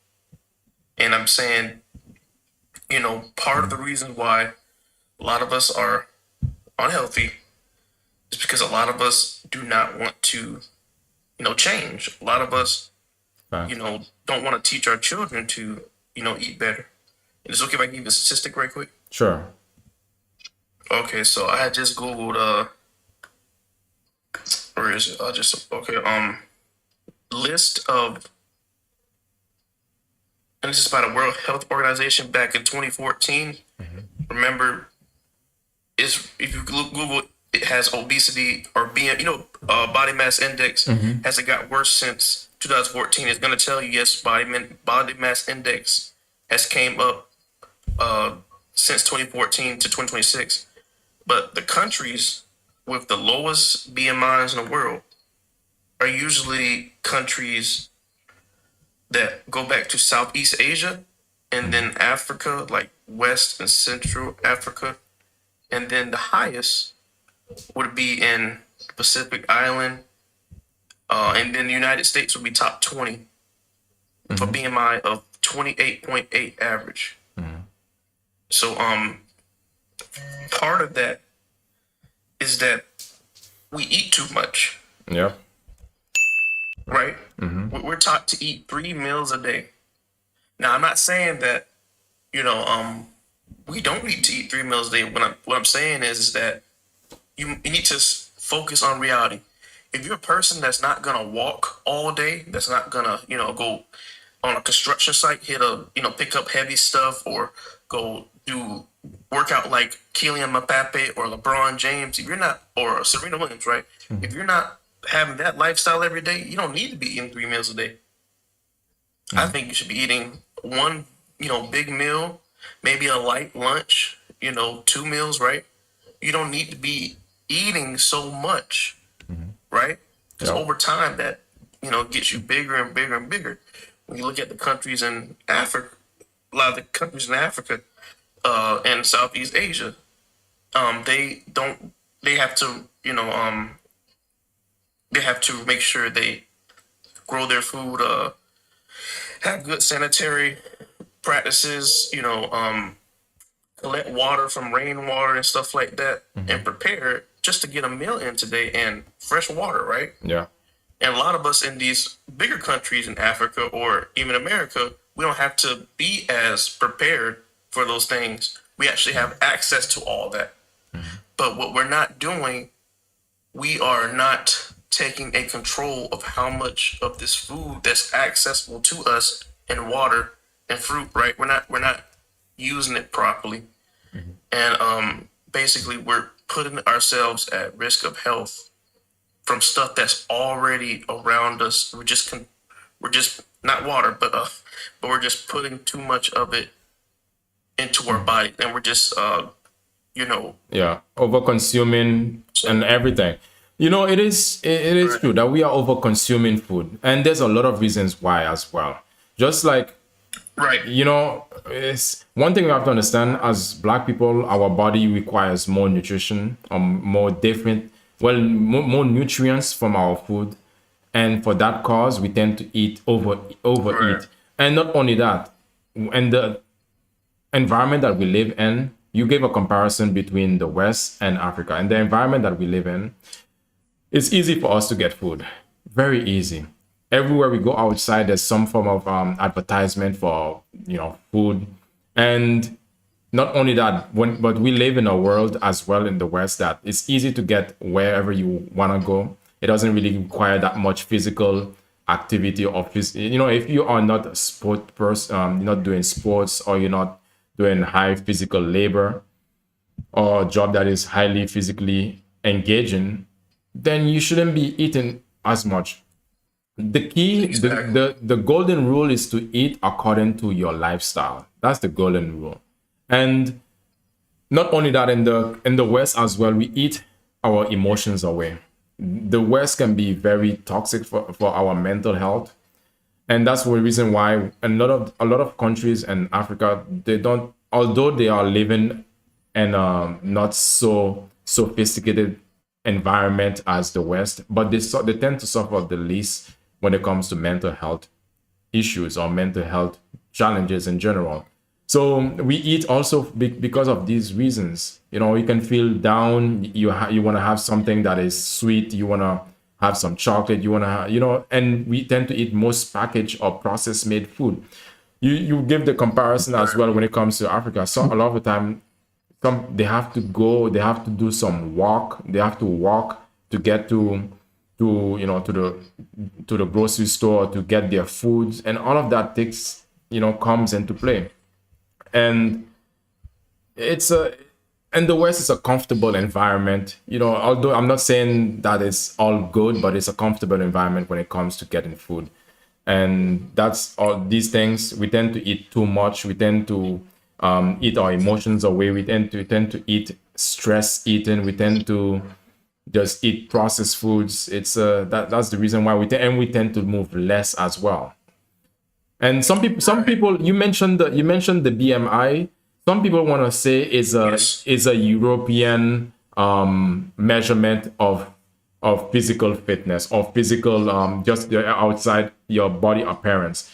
And I'm saying, part of the reason why a lot of us are unhealthy is because a lot of us do not want to, change. A lot of us, don't want to teach our children to, eat better. Is it okay if I give you a statistic right quick? Sure. Okay, so I had just Googled, where is it? List of, and this is by the World Health Organization back in 2014. Remember, if you Google, it has obesity or body mass index. Has it got worse since 2014? It's going to tell you, yes, body mass index has came up since 2014 to 2026. But the countries with the lowest BMIs in the world are usually countries that go back to Southeast Asia, and then Africa, like West and Central Africa, and then the highest would be in Pacific Island, and then the United States would be top 20 for BMI of 28.8 average. So part of that is that we eat too much, Yeah. right? We're taught to eat 3 meals a day. Now, I'm not saying that, we don't need to eat 3 meals a day. What I'm saying is that you need to focus on reality. If you're a person that's not gonna walk all day, that's not gonna, go on a construction site, pick up heavy stuff, or go do workout like Kylian Mbappe or LeBron James, if you're not, or Serena Williams, right? If you're not having that lifestyle every day, you don't need to be eating 3 meals a day. I think you should be eating one, big meal, maybe a light lunch, 2 meals, right? You don't need to be eating so much, right? Because Yeah. over time that, gets you bigger and bigger and bigger. When you look at the countries in Africa, a lot of the countries in Africa and Southeast Asia, they don't, they have to, they have to make sure they grow their food, have good sanitary practices, collect water from rainwater and stuff like that, and prepare it just to get a meal in today and fresh water, right? Yeah. And a lot of us in these bigger countries in Africa or even America, we don't have to be as prepared for those things. We actually have access to all that. But what we're not doing, we are not taking a control of how much of this food that's accessible to us and water and fruit, right? We're not using it properly. And basically we're putting ourselves at risk of health from stuff that's already around us. We're just not water, but we're just putting too much of it into our body, and we're just Yeah, over consuming and everything. It is true that we are over consuming food, and there's a lot of reasons why as well. Just like, right. it's one thing we have to understand: as Black people, our body requires more nutrition, more different, more nutrients from our food, and for that cause, we tend to overeat, Right. and not only that, and the environment that we live in. You gave a comparison between the West and Africa, and the environment that we live in, it's easy for us to get food. Very easy. Everywhere we go outside, there's some form of advertisement for food, and not only that, but we live in a world as well in the West that it's easy to get wherever you want to go. It doesn't really require that much physical activity or if you are not a sport person, you're not doing sports, or you're not doing high physical labor or a job that is highly physically engaging, then you shouldn't be eating as much. The key, Exactly. the golden rule is to eat according to your lifestyle. That's the golden rule. And not only that, in the West as well, we eat our emotions away. The West can be very toxic for our mental health. And that's the reason why a lot of countries in Africa, they don't, although they are living in a not so sophisticated environment as the West, but they tend to suffer the least when it comes to mental health issues or mental health challenges in general. So we eat also because of these reasons. You can feel down. You want to have something that is sweet. You want to have some chocolate. You want to, and we tend to eat most packaged or processed made food. You give the comparison as well when it comes to Africa. So a lot of the time, they have to go. They have to do some walk. They have to walk to get to the grocery store to get their foods, and all of that comes into play. And and the West is a comfortable environment, although I'm not saying that it's all good, but it's a comfortable environment when it comes to getting food. And that's all these things. We tend to eat too much. We tend to eat our emotions away. We tend to eat stress eating. We tend to just eat processed foods. It's that's the reason why we tend to move less as well. And some people, you mentioned the BMI. Some people want to say Yes. is a European measurement of physical fitness, or physical just the outside your body appearance.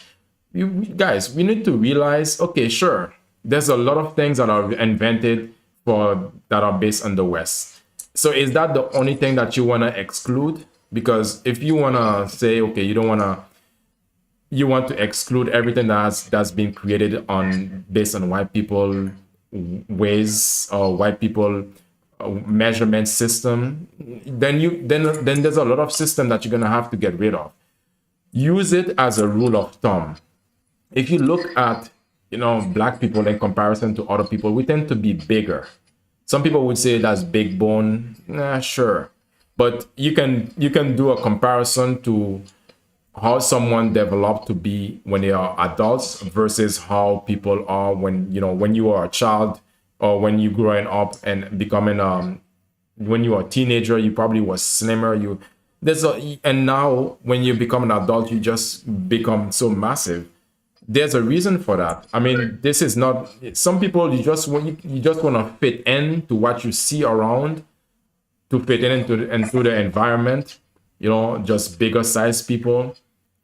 Guys, we need to realize, okay, sure, there's a lot of things that are invented for that are based on the West. So is that the only thing that you want to exclude? Because if you want to say, okay, you want to exclude everything that's been created on based on white people ways, or white people measurement system, then there's a lot of system that you're gonna have to get rid of. Use it as a rule of thumb. If you look at, black people in comparison to other people, we tend to be bigger. Some people would say that's big bone. Nah, sure, but you can do a comparison to how someone developed to be when they are adults versus how people are when you are a child, or when you growing up and becoming when you were a teenager, you probably was slimmer. And now when you become an adult, you just become so massive. There's a reason for that. I mean, this is not, some people, you just want to fit in to what you see around, to fit into the environment, just bigger size people.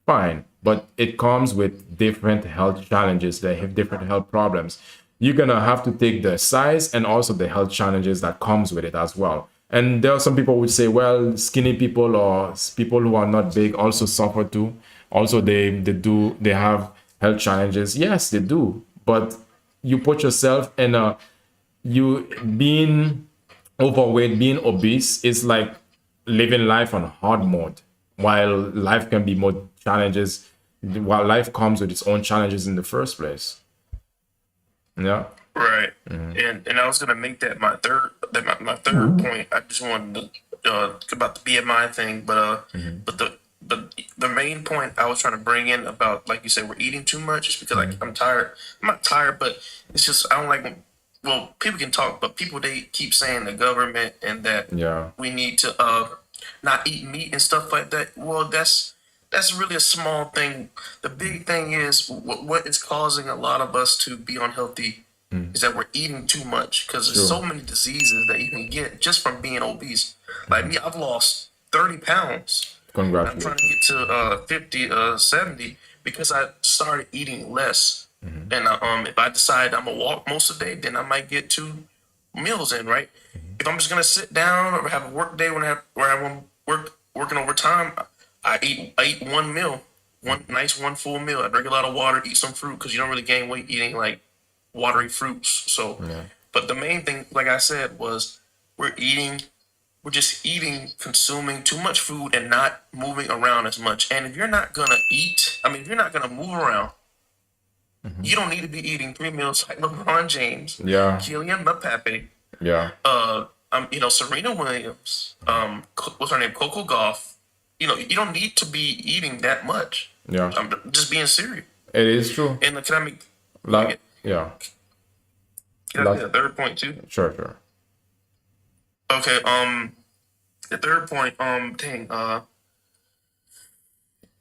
Fine, but it comes with different health challenges. They have different health problems. You're gonna have to take the size and also the health challenges that comes with it as well. And there are some people who would say, well, skinny people or people who are not big also suffer too. Also, they have health challenges. Yes, they do. But you put yourself in you being overweight, being obese is like living life on hard mode, while life can be more challenges, while life comes with its own challenges in the first place. Yeah. Right. And I was gonna make that my third point. I just wanted to about the BMI thing, but the main point I was trying to bring in about, like you said, we're eating too much is because like I'm tired. I'm not tired, but it's just I don't like. Well, people can talk, but people, they keep saying the government and that Yeah. we need to not eat meat and stuff like that. Well, that's really a small thing. The big thing is what is causing a lot of us to be unhealthy is that we're eating too much, because there's so many diseases that you can get just from being obese. Like me, I've lost 30 pounds. I'm trying to Congratulations. get to 50, 70 because I started eating less. And if I decide I'm gonna walk most of the day, then I might get 2 meals in, right? If I'm just gonna sit down or have a work day where I want working overtime, I eat 1 meal, one full meal. I drink a lot of water, eat some fruit, because you don't really gain weight eating like watery fruits. So, Yeah. but the main thing, like I said, was we're eating, we're just eating, consuming too much food and not moving around as much. And if you're not gonna eat, I mean, if you're not gonna move around, you don't need to be eating 3 meals like LeBron James, Yeah. Kylian Mbappe, Yeah. Serena Williams, what's her name, Coco Golf. You don't need to be eating that much. Yeah. I'm just being serious. It is true. And can I make, Like, yeah. can I make a third point too? Sure, sure. Okay. The third point,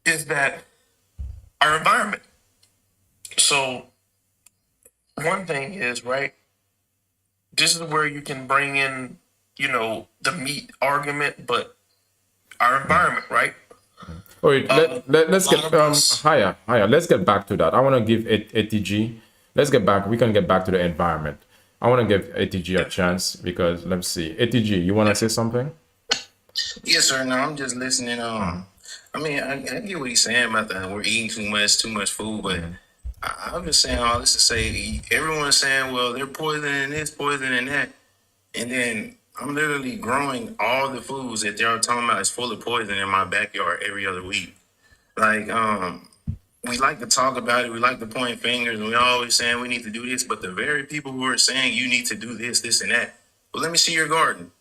is that our environment. So one thing is, right, this is where you can bring in, the meat argument, but our environment, right? All right, let's A get lot of us, higher. Let's get back to that. I want to give ATG. Let's get back. We can get back to the environment. I want to give ATG a chance because let's see. ATG, you want to say something? Yes, sir. No, I'm just listening. I mean, I get what he's saying about that. We're eating too much food, but I'm just saying all this to say everyone's saying, well, they're poisoning this, poisoning that, and then I'm literally growing all the foods that they're talking about is full of poison in my backyard every other week. Like, we like to talk about it, we like to point fingers, and we always saying we need to do this, but the very people who are saying you need to do this, this, and that. Well, let me see your garden.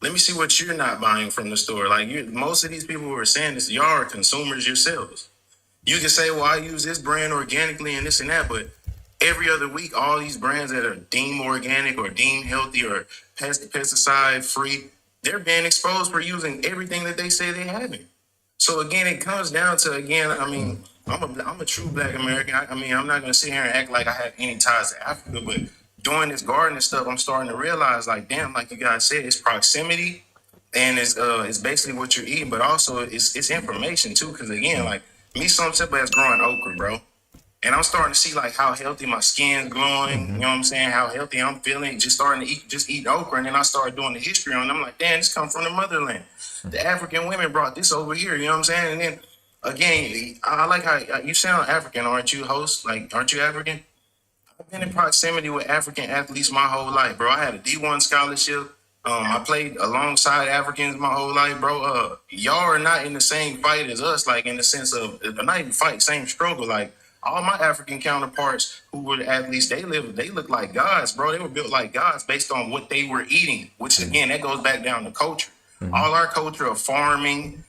Let me see what you're not buying from the store. Like most of these people who are saying this, y'all are consumers yourselves. You can say, well, I use this brand organically and this and that, but every other week, all these brands that are deemed organic or deemed healthy or pesticide free, they're being exposed for using everything that they say they haven't. So again, it comes down to again. I mean, I'm a true Black American. I mean, I'm not gonna sit here and act like I have any ties to Africa, but doing this gardening stuff, I'm starting to realize, like, damn, like you guys said, it's proximity, and it's basically what you're eating, but also it's information too. Because again, like me, something simple as growing okra, bro. And I'm starting to see like how healthy my skin's glowing. You know what I'm saying? How healthy I'm feeling. Just starting to eat okra, and then I started doing the history on it. I'm like, damn, this comes from the motherland. The African women brought this over here. You know what I'm saying? And then again, I like how you sound African, aren't you, host? Like, aren't you African? I've been in proximity with African athletes my whole life, bro. I had a D1 scholarship. I played alongside Africans my whole life, bro. Y'all are not in the same fight as us, like in the sense of not even fight, same struggle. Like all my African counterparts who were the athletes, they look like gods, bro. They were built like gods based on what they were eating, which again, that goes back down to culture. All our culture of farming,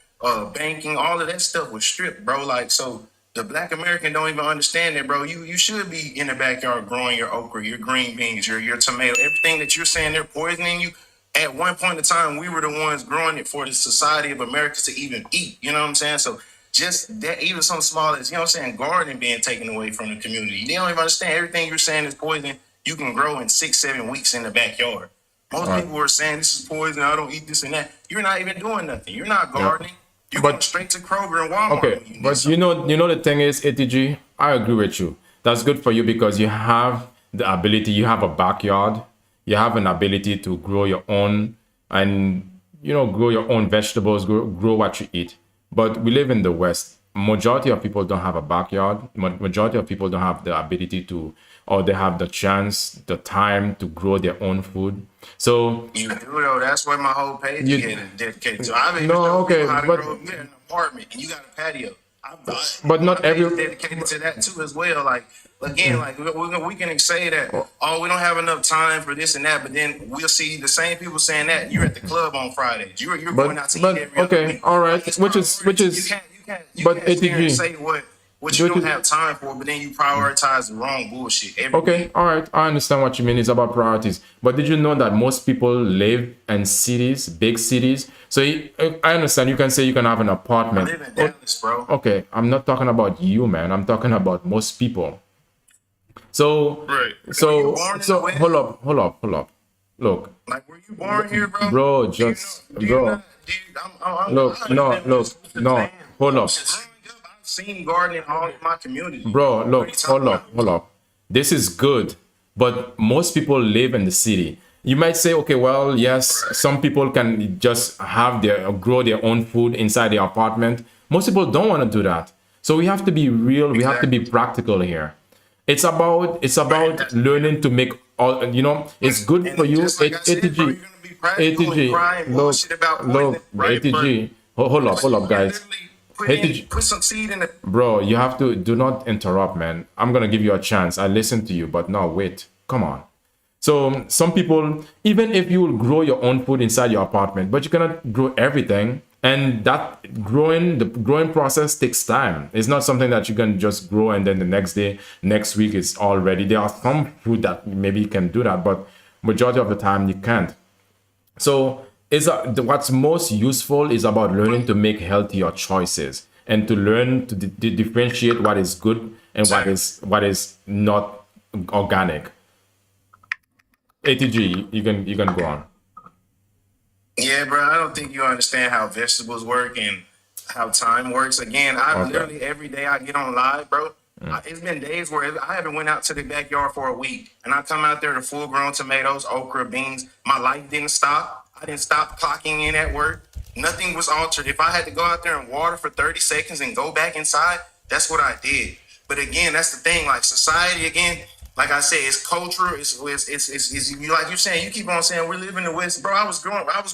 banking, all of that stuff was stripped, bro. Like, so the Black American don't even understand that, bro. You should be in the backyard growing your okra, your green beans, your tomato, everything that you're saying they're poisoning you. At one point in time, we were the ones growing it for the society of America to even eat. You know what I'm saying? So just that, even something small as, you know what I'm saying, gardening being taken away from the community. They don't even understand everything you're saying is poison. You can grow in 6-7 weeks in the backyard. Most people are saying this is poison. I don't eat this and that. You're not even doing nothing. You're not gardening. You're going straight to Kroger and Walmart. Okay, but you know the thing is, ATG, I agree with you. That's good for you because you have the ability, you have a backyard, you have an ability to grow your own and grow your own vegetables, grow what you eat. But we live in the West. Majority of people don't have a backyard. Majority of people don't have the ability to, or they have the chance, the time to grow their own food. So you do though. That's what my whole page is dedicated to. I've even how to grow in an apartment, and you got a patio. But not every dedicated to that too as well. Like again, like we can say that we don't have enough time for this and that, but then we'll see the same people saying that you're at the club on Fridays. You're going out to eat every other week. All right, like, which is you but can't ATG say what you don't have time for, but then you prioritize the wrong bullshit every week. All right, I understand what you mean. It's about priorities. But did you know that most people live in cities, big cities? So I understand you can say you can have an apartment. I live in Dallas, bro. Okay, I'm not talking about you, man. I'm talking about most people. So, Right. so hold up. Look, like, were you born here, bro? Bro, just bro. Look, no. Hold up. I've seen gardening all in my community. Bro, look, hold up. This is good, but most people live in the city. You might say, okay, well, yes, some people can just grow their own food inside their apartment. Most people don't want to do that. So we have to be real. We have to be practical here. It's about learning to make all. It's good for you. ATG, look, ATG. Hold up, guys. Put some seed in it. Bro, you have to do not interrupt, man. I'm gonna give you a chance. I listen to you, but no, wait. Come on. So some people, even if you will grow your own food inside your apartment, but you cannot grow everything. And the growing process takes time. It's not something that you can just grow and then the next week it's all ready. There are some food that maybe you can do that, but majority of the time you can't. So what's most useful is about learning to make healthier choices and to learn to differentiate what is good and what is not organic. ATG, you can go on. Yeah, bro, I don't think you understand how vegetables work and how time works. Again, literally every day I get on live, bro. It's been days where I haven't went out to the backyard for a week, and I come out there to full-grown tomatoes, okra, beans. My life didn't stop. I didn't stop clocking in at work. Nothing was altered. If I had to go out there and water for 30 seconds and go back inside, that's what I did. But again, that's the thing. Like society, again, like I said, it's culture. It's like you're saying. You keep on saying we live in the West, bro. I was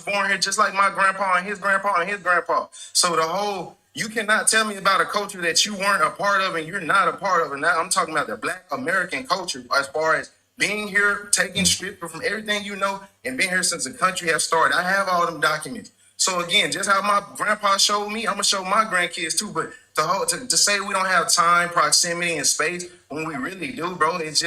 born here just like my grandpa and his grandpa and his grandpa. So you cannot tell me about a culture that you weren't a part of and you're not a part of. And now I'm talking about the Black American culture as far as being here, taking script from everything you know, and being here since the country has started. I have all them documents. So again, just how my grandpa showed me, I'm gonna show my grandkids too. But to say we don't have time, proximity, and space when we really do, bro, it's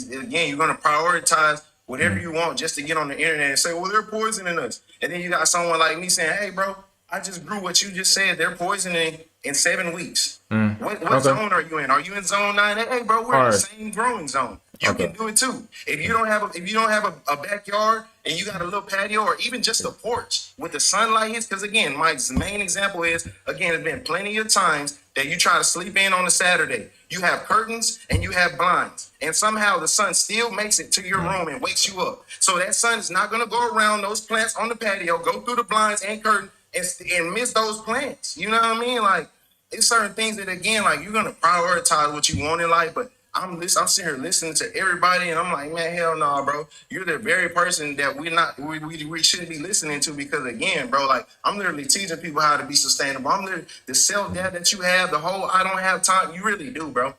again, you're gonna prioritize whatever you want just to get on the internet and say, well, they're poisoning us. And then you got someone like me saying, hey, bro, I just grew what you just said. They're poisoning in 7 weeks. What Okay. zone are you in? Are you in zone 9? Hey, bro, we're in All the right. same growing zone. You Okay. can do it too. If you don't have a backyard and you got a little patio or even just a porch with the sunlight hits, because again, my main example is again, there's been plenty of times that you try to sleep in on a Saturday. You have curtains and you have blinds, and somehow the sun still makes it to your room and wakes you up. So that sun is not going to go around those plants on the patio, go through the blinds and curtain, and miss those plants. You know what I mean? Like, it's certain things that again, like you're gonna prioritize what you want in life, but I'm sitting here listening to everybody, and I'm like, man, hell no, bro. You're the very person that we shouldn't be listening to, because again, bro, like I'm literally teaching people how to be sustainable. I'm literally the self doubt that you have, the whole I don't have time. You really do, bro.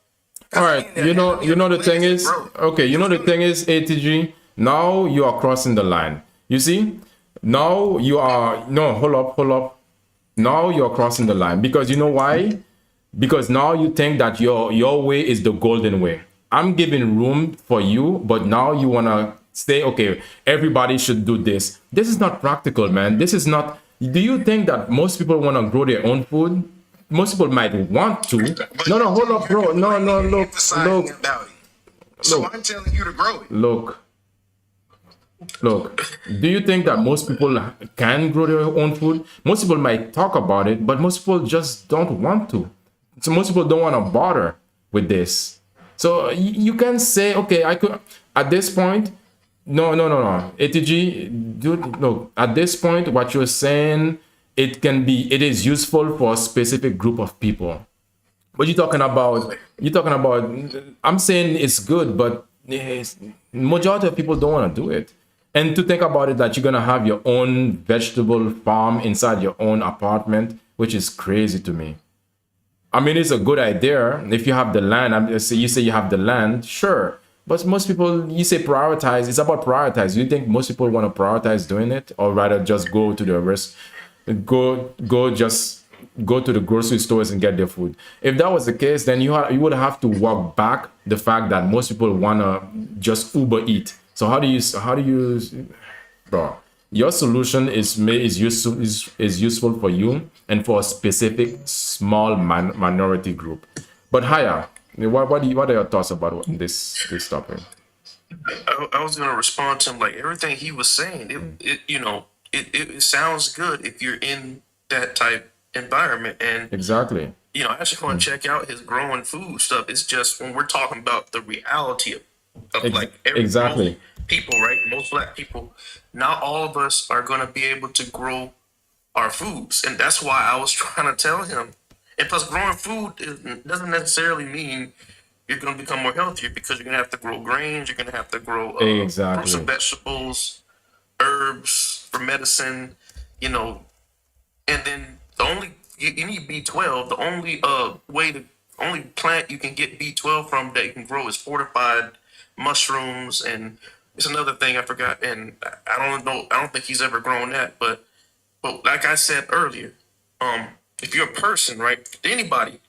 All right. You know the thing is, okay, you know the thing is, ATG, now you are crossing the line. You see? Now you are no, hold up. Now you're crossing the line because you know why? Because now you think that your way is the golden way. I'm giving room for you, but now you wanna say, okay, everybody should do this. This is not practical, man. This is not. Do you think that most people wanna grow their own food? Most people might want to. No, hold up, bro. No, look. So I'm telling you to grow it. Look. Do you think that most people can grow their own food? Most people might talk about it, but most people just don't want to. So most people don't want to bother with this. So you can say, okay, I could at this point. No. ATG, dude, no. At this point, what you're saying, it is useful for a specific group of people. But you're talking about. I'm saying it's good, but majority of people don't want to do it. And to think about it, that you're gonna have your own vegetable farm inside your own apartment, which is crazy to me. I mean, it's a good idea if you have the land. You say you have the land, sure. But most people, you say prioritize. It's about prioritize. Do you think most people want to prioritize doing it, or rather just go to the rest, just go to the grocery stores and get their food? If that was the case, then you would have to walk back the fact that most people wanna just Uber eat. So how do you, bro? Your solution is useful for you and for a specific small minority group. But Haya, what are your thoughts about this topic? I was gonna respond to him like everything he was saying. It sounds good if you're in that type environment, and Exactly. I actually want to check out his growing food stuff. It's just when we're talking about the reality of like Exactly. most people, right? Most black people, not all of us are gonna be able to grow our foods, and that's why I was trying to tell him. And plus, growing food doesn't necessarily mean you're going to become more healthier, because you're going to have to grow grains, you're going to have to grow fruits and vegetables, herbs for medicine, and then you need B12. The only plant you can get B12 from that you can grow is fortified mushrooms, and it's another thing I forgot, and I don't think he's ever grown that, but like I said earlier, if you're a person, right, anybody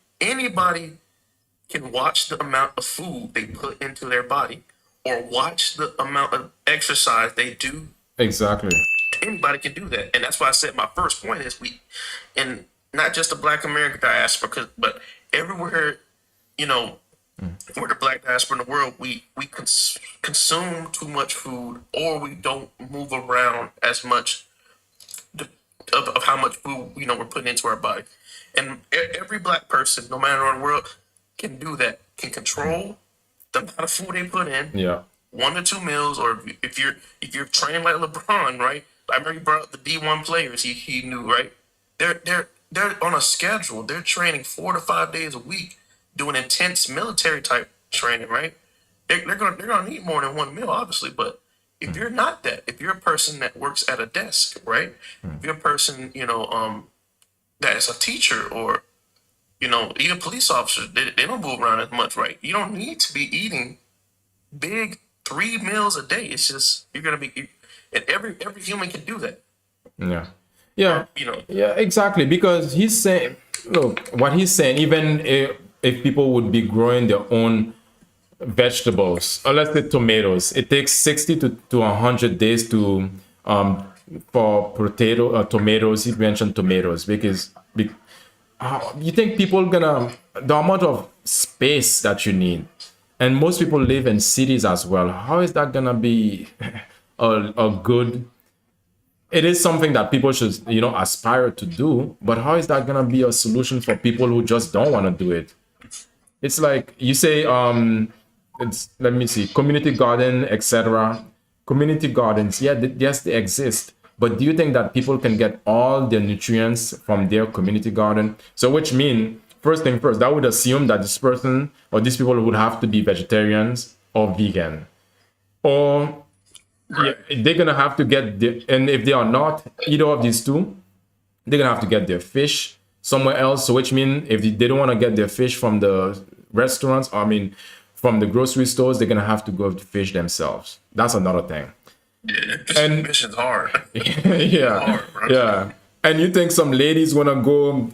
can watch the amount of food they put into their body, or watch the amount of exercise they do. Exactly. Anybody can do that. And that's why I said my first point is and not just the Black American diaspora, but everywhere, we're the Black diaspora in the world, we consume too much food, or we don't move around as much of how much food, we're putting into our body. And every Black person, no matter in the world, can do that, can control the amount of food they put in. Yeah. 1 to 2 meals, or if you're training like LeBron, right? I remember he brought up the D1 players. He knew, right? They're on a schedule. They're training 4 to 5 days a week, doing intense military type training, right? They're gonna need more than 1 meal, obviously. But if you're not that, if you're a person that works at a desk, right? If you're a person, that is a teacher, or even police officers, they don't move around as much, right? You don't need to be eating big 3 meals a day. It's just you're gonna be, and every human can do that. Yeah. Yeah, exactly. Because he's saying, look, what he's saying, even if people would be growing their own vegetables, or let's say tomatoes, it takes 60 to 100 days to for tomatoes. You mentioned tomatoes because you think people gonna the amount of space that you need, and most people live in cities as well. How is that gonna be a good? It is something that people should aspire to do, but how is that gonna be a solution for people who just don't want to do it? It's like you say, it's let me see, community garden, etc. Community gardens, yeah, yes, they exist. But do you think that people can get all their nutrients from their community garden? So, which mean, first thing first, that would assume that this person or these people would have to be vegetarians or vegan, or yeah, they're gonna have to get and if they are not either of these two, they're gonna have to get their fish somewhere else. So which means if they don't want to get their fish from the restaurants, I mean from the grocery stores, they're gonna have to go to fish themselves. That's another thing. Yeah, And mission's hard. yeah, Hard, bro. yeah. And you think some ladies wanna go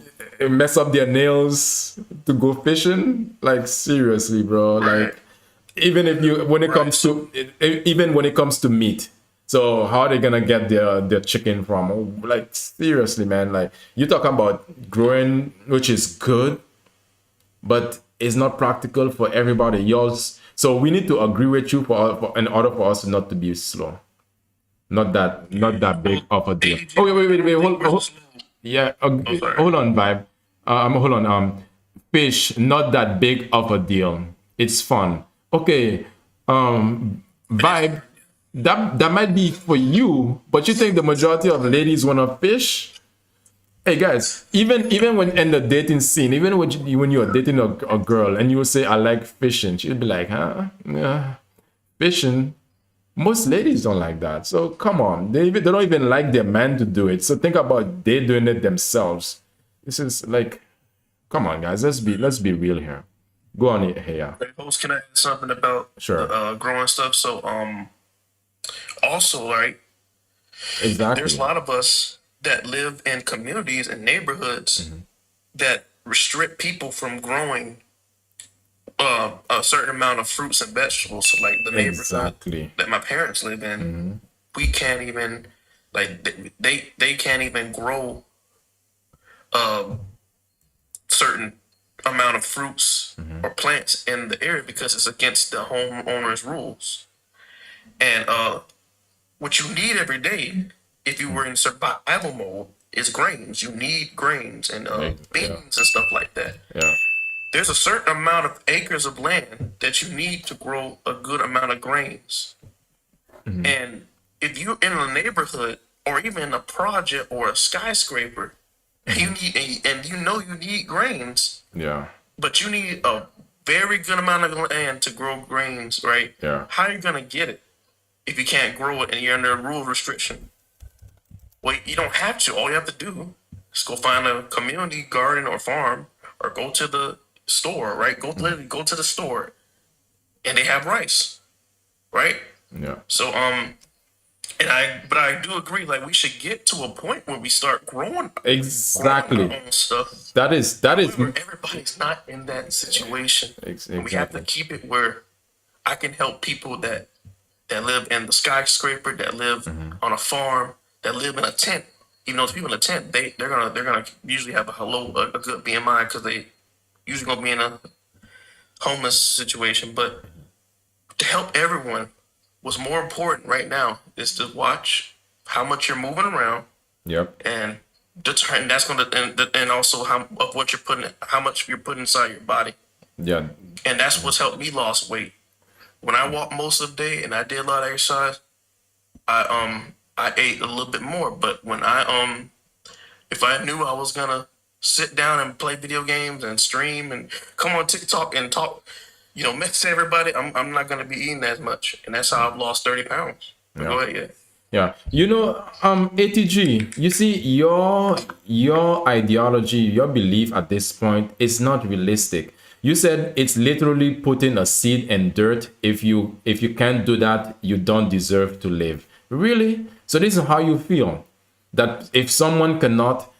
mess up their nails to go fishing? Like seriously, bro. Like even if you when it comes to even when it comes to meat. So how are they gonna get their chicken from? Oh, like seriously, man. Like you talk about growing, which is good, but it's not practical for everybody. Yours. So we need to agree with you in order for us not to be slow. Not that big of a deal. Oh wait. Hold. Yeah. sorry. Hold on, vibe. Hold on. Fish, not that big of a deal. It's fun. Okay. Vibe. That might be for you, but you think the majority of ladies wanna fish? Hey guys, even when in the dating scene, even when you're dating a girl and you will say I like fishing, she'll be like, huh? Yeah, fishing. Most ladies don't like that. So come on, they don't even like their man to do it. So think about they doing it themselves. This is like, come on, guys. Let's be real here. Go on here. Hey, folks, can I add something about Sure. growing stuff? So, also, right, Exactly. there's a lot of us that live in communities and neighborhoods that restrict people from growing a certain amount of fruits and vegetables. So, like the neighborhood Exactly. that my parents live in, we can't even like they can't even grow a certain amount of fruits or plants in the area because it's against the homeowner's rules. And what you need every day, if you were in survival mode, is grains. You need grains and beans and stuff like that. Yeah. There's a certain amount of acres of land that you need to grow a good amount of grains. And if you're in a neighborhood or even in a project or a skyscraper, you need and you know you need grains, Yeah. but you need a very good amount of land to grow grains, right? Yeah. How are you gonna get it if you can't grow it and you're under a rule restriction? Well, you don't have to. All you have to do is go find a community garden or farm, or go to the store, right? Go to the store, and they have rice, right? Yeah. So but I do agree. Like we should get to a point where we start growing Exactly. our own stuff. That is However, everybody's not in that situation. Exactly. We have to keep it where I can help people that live in the skyscraper, that live on a farm, that live in a tent. Even those people in a tent, they're gonna usually have a good BMI because they usually gonna be in a homeless situation. But to help everyone, what's more important right now is to watch how much you're moving around Yep. and determine that's gonna and also how much you're putting inside your body. Yeah. And that's what's helped me lose weight. When I walked most of the day and I did a lot of exercise, I ate a little bit more. But when if I knew I was gonna sit down and play video games and stream and come on TikTok and talk, mess to everybody, I'm not gonna be eating as much. And that's how I've lost 30 pounds. But Yeah. go ahead, yeah. Yeah, ATG, you see, your ideology, your belief at this point is not realistic. You said it's literally putting a seed in dirt. If you can't do that, you don't deserve to live. Really? So this is how you feel, that if someone cannot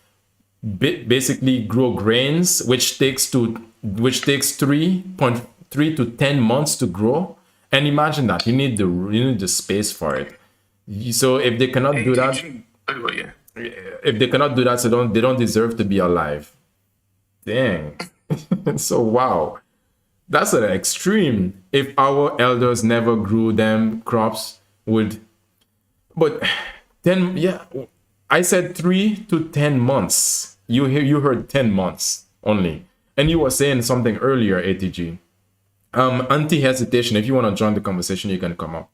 basically grow grains, which takes 3.3 to 10 months to grow, and imagine that you need the space for it. So if they cannot do that, Yeah. if they cannot do that, so they don't deserve to be alive. Dang. So wow, that's an extreme. If our elders never grew them crops, would but then yeah, I said 3 to 10 months. You heard 10 months only, and you were saying something earlier, ATG. Anti-hesitation. If you want to join the conversation, you can come up.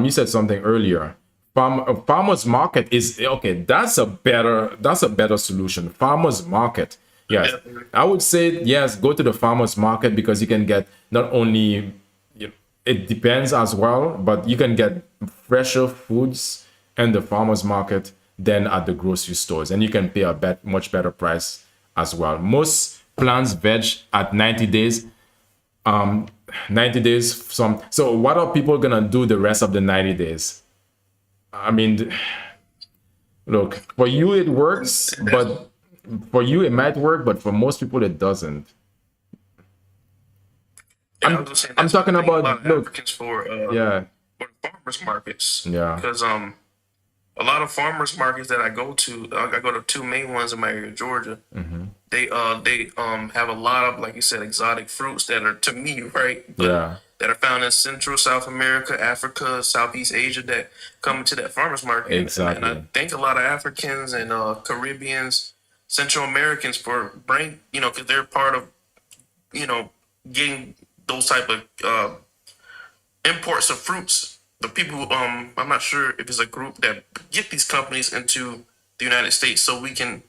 You said something earlier. Farmers market is okay. That's a better solution. Farmers market. Yes, I would say yes. Go to the farmers market because you can get not only it depends as well, but you can get fresher foods in the farmers market than at the grocery stores, and you can pay a much better price as well. Most plants veg at 90 days 90 days so what are people gonna do the rest of the 90 days? I mean, look, for you it works, but for you it might work, but for most people it doesn't. Yeah, I'm, I was just saying I'm that's why I talking think a lot about of look, applicants for yeah, farmers markets. Yeah. Because a lot of farmers markets that I go to, I go to two main ones in my area, Georgia. Mm-hmm. They have a lot of, like you said, exotic fruits that are, to me, right, but Yeah. that are found in Central South America, Africa, Southeast Asia that come to that farmers market. Exactly. And I think a lot of Africans and Caribbeans, Central Americans because they're part of getting those type of imports of fruits. The people, I'm not sure if it's a group that get these companies into the United States so we can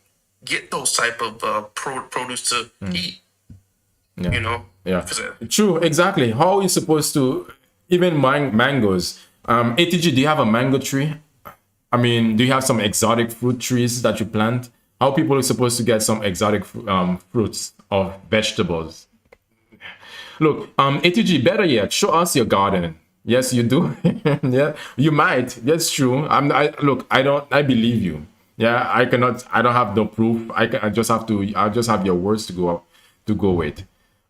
get those type of produce to eat. Yeah. Yeah. 'Cause, True, exactly. How are you supposed to even mangoes? ATG, do you have a mango tree? I mean, do you have some exotic fruit trees that you plant? How people are supposed to get some exotic fruits or vegetables? Look, ATG, better yet, show us your garden. Yes, you do. Yeah, you might. That's true. I believe you. Yeah, I cannot. I don't have no proof. I just have to. I just have your words to go with.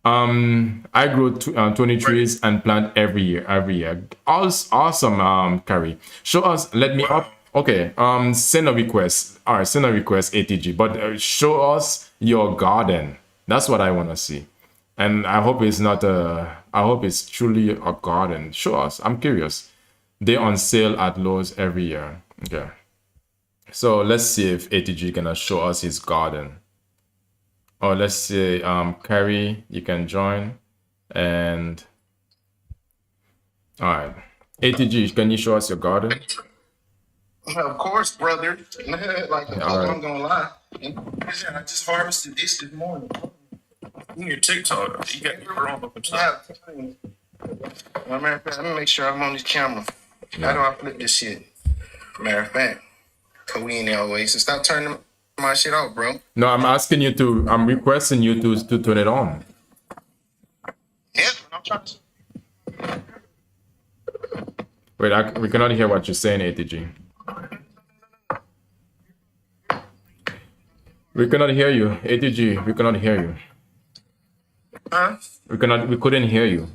I grow 20 trees and plant every year. Awesome, Carrie. Show us. Let me up. Okay. Send a request. All right, send a request, ATG. But show us your garden. That's what I want to see. And I hope it's not I hope it's truly a garden. Show us. I'm curious. They're on sale at Lowe's every year. Okay. So let's see if ATG gonna show us his garden. Or let's say Carrie, you can join. And all right. ATG, can you show us your garden? Of course, brother. Like, All right. I'm gonna lie. I just harvested this morning. your TikTok, you got your own looking stuff. Yeah. Well, matter of fact, let me make sure I'm on this camera. How do I flip this shit? Matter of fact, cause we ain't there always. So stop turning my shit off, bro. No, I'm requesting you to turn it on. Yeah, I'm trying to. Wait, we cannot hear what you're saying, ATG. We cannot hear you, ATG. We cannot hear you. Huh? We couldn't hear you.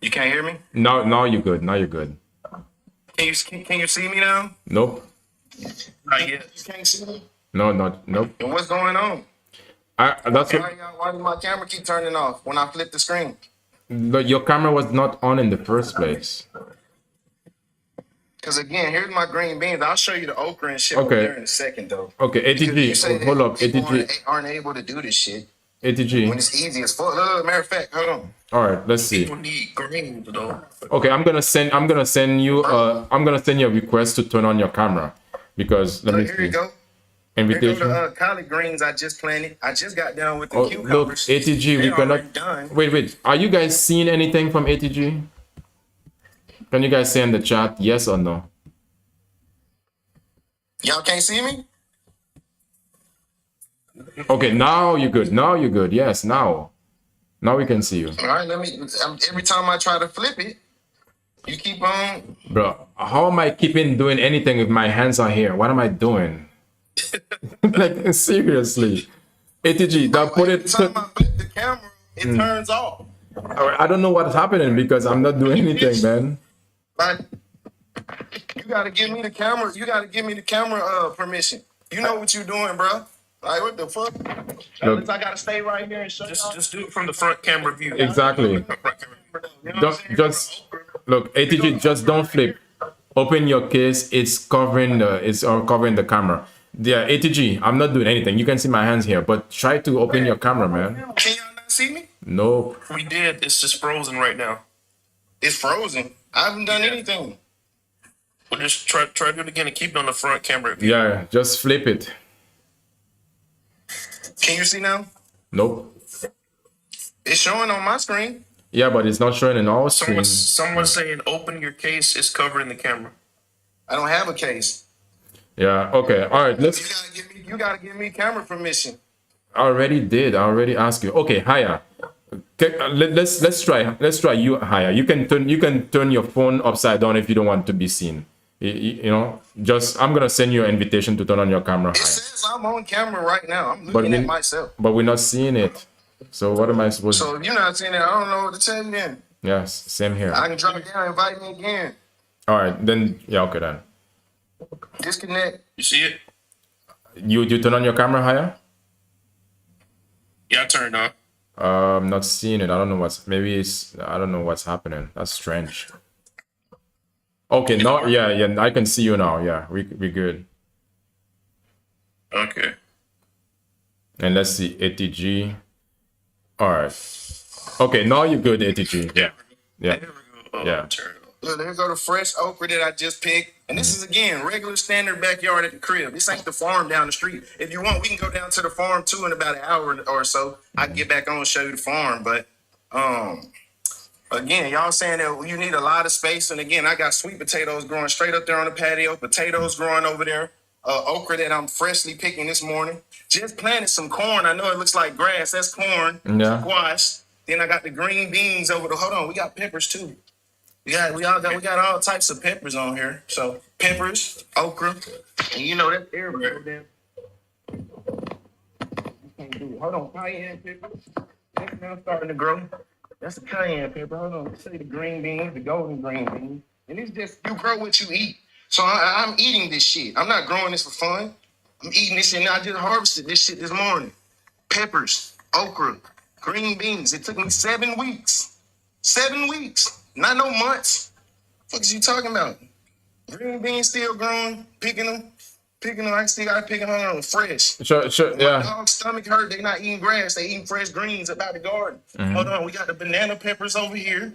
You can't hear me? Now you're good. Now you're good. Can you see me now? Nope. Not yet. You can't see me? Nope. And what's going on? That's what, Why did my camera keep turning off when I flip the screen? your camera was not on in the first place. Because again, here's my green beans. I'll show you the okra and shit Okay. over there in a second, though. Okay, Because you say ATG, hold that up, people ATG, aren't able to do this shit when ATG. it's easy as fuck. Look, matter of fact, hold on. All right, let's see. People need greens though. Okay, I'm gonna send you a request to turn on your camera because let So me here see. you go. Here go Invitation. the collard greens I just planted. I just got done with the Oh, cucumbers. look, ATG, we They already cannot. done. Wait. Are you guys seeing anything from ATG? Can you guys say in the chat yes or no? Y'all can't see me? Okay, now you're good. Now you're good. Yes, now we can see you, All right, every time I try to flip it, you keep on. bro. How am I doing anything if my hands are here? What am I doing? Like seriously, ATG. That put Every it. time I flip the camera, it turns off. I don't know what's happening because I'm not doing anything, man. Like, You gotta give me the camera. You gotta give me the camera permission. You know what you doing, bro? Like what the fuck? Look, I gotta stay right here and show y'all. Just do it from the front camera view. exactly. You know what I'm Don't saying? just look, ATG. Just don't flip. Open your case. It's covering the camera. Yeah, ATG. I'm not doing anything. You can see my hands here, but try to open your camera, man. Can y'all not see me? Nope. We did. It's just frozen right now. It's frozen. I haven't done anything. We'll just try to do it again and keep it on the front camera view. Yeah, just flip it. Can you see now? Nope. It's showing on my screen. Yeah, but it's not showing in our screen. Someone's saying open your case is covering the camera. I don't have a case. Yeah. Okay. All right. You gotta give me camera permission. I already did. I already asked you. Okay, Haya. Okay, let's try. Let's try you, Haya. You can turn your phone upside down if you don't want to be seen. You know, just I'm gonna send you an invitation to turn on your camera, It Haya. says I'm on camera right now. I'm looking at myself. But we're not seeing it. So what am I supposed to? So if you're not seeing it, I don't know what to tell you then. Yes, same here. I can drop it down, invite me again. All right, then yeah, okay then. Disconnect. You see it? You turn on your camera, Haya? Yeah, I turned on. I'm not seeing it. I don't know I don't know what's happening. That's strange. Okay, now yeah, I can see you now. Yeah, we good. Okay. And let's see ATG. All right. Okay, now you're good, ATG. Yeah. Yeah. There we go. Yeah. Turn it on. Look, there go the fresh okra that I just picked. And this is, again, regular standard backyard at the crib. This ain't the farm down the street. If you want, we can go down to the farm, too, in about an hour or so. I can get back on and show you the farm. But, again, y'all saying that you need a lot of space. And, again, I got sweet potatoes growing straight up there on the patio. Potatoes growing over there. Okra that I'm freshly picking this morning. Just planted some corn. I know it looks like grass. That's corn. Yeah. Squash. Then I got the green beans over the. Hold on, we got peppers too. We got all types of peppers on here. So peppers, okra, and you know that's everywhere. Then you can't do it. Hold on, cayenne pepper. That's now starting to grow. That's a cayenne pepper. Hold on, let's say the green beans, the golden green beans, and it's just you grow what you eat. So I'm eating this shit. I'm not growing this for fun. I'm eating this shit. And I just harvested this shit this morning. Peppers, okra, green beans. It took me 7 weeks. 7 weeks. Not no months. What is you talking about? Green beans still growing, picking them. I still gotta pick them on fresh. Sure, My yeah. dog's stomach hurt. They not eating grass. They eating fresh greens about the garden. Hold on, we got the banana peppers over here.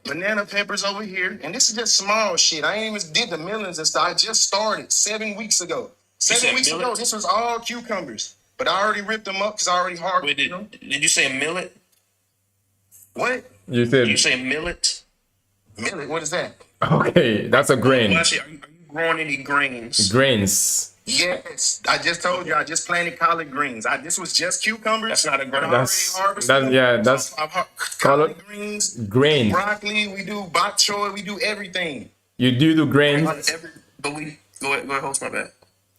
Banana peppers over here. And this is just small shit. I ain't even did the millions and stuff. I just started 7 weeks ago. 7 weeks ago, this was all cucumbers. But I already ripped them up because I already harvested them. Did you say millet? What? You Did you said say millet? Millet? What is that? okay. That's a grain. Well, actually, are you growing any grains? Grains. Yes. I just told you. I just planted collard greens. This was just cucumbers. That's not a grain. That's Collard collard greens. grain. Broccoli. We do bok choy. We do everything. You do the grains. But we go ahead, host my bad.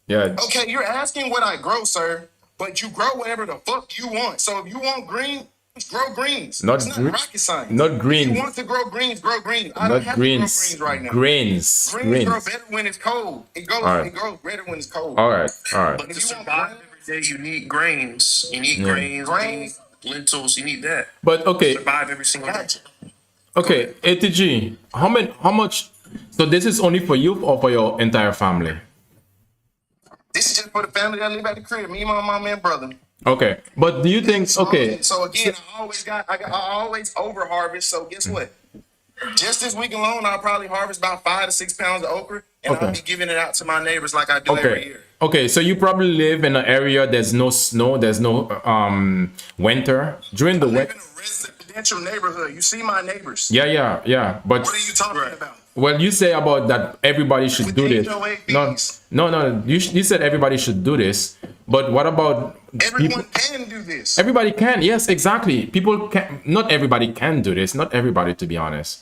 Yeah. Okay, you're asking what I grow, sir, but you grow whatever the fuck you want. So if you want greens, grow greens. Not It's green- not rocket science. not greens. If you want to grow greens, grow greens. I don't Not have greens. to grow greens right now. Grains. Greens grow Grains. better when it's cold. It grows better when it's cold. All right. All right. But to If you want survive every day, you need grains. You need grains, Grains. lentils. You need that. But okay. Survive every single day. Gotcha. Okay. ATG. How much? So this is only for you or for your entire family? This is just for the family that live at the crib. Me, my mom, and brother. Okay. But do you think? Okay. So again, I always over harvest. So guess what? Just this week alone, I'll probably harvest about 5 to 6 pounds of okra, and Okay. I'll be giving it out to my neighbors like I do every Okay. year. Okay. So you probably live in an area there's no snow. There's no winter during the I live winter. in a residential neighborhood. You see my neighbors. Yeah. But What are you talking about? well, you say about that everybody should With do the this. HOA No, fees. no. You said everybody should do this. But what about Everyone people? can do this. Everybody can. Yes, exactly. People can. Not everybody can do this. Not everybody, to be honest.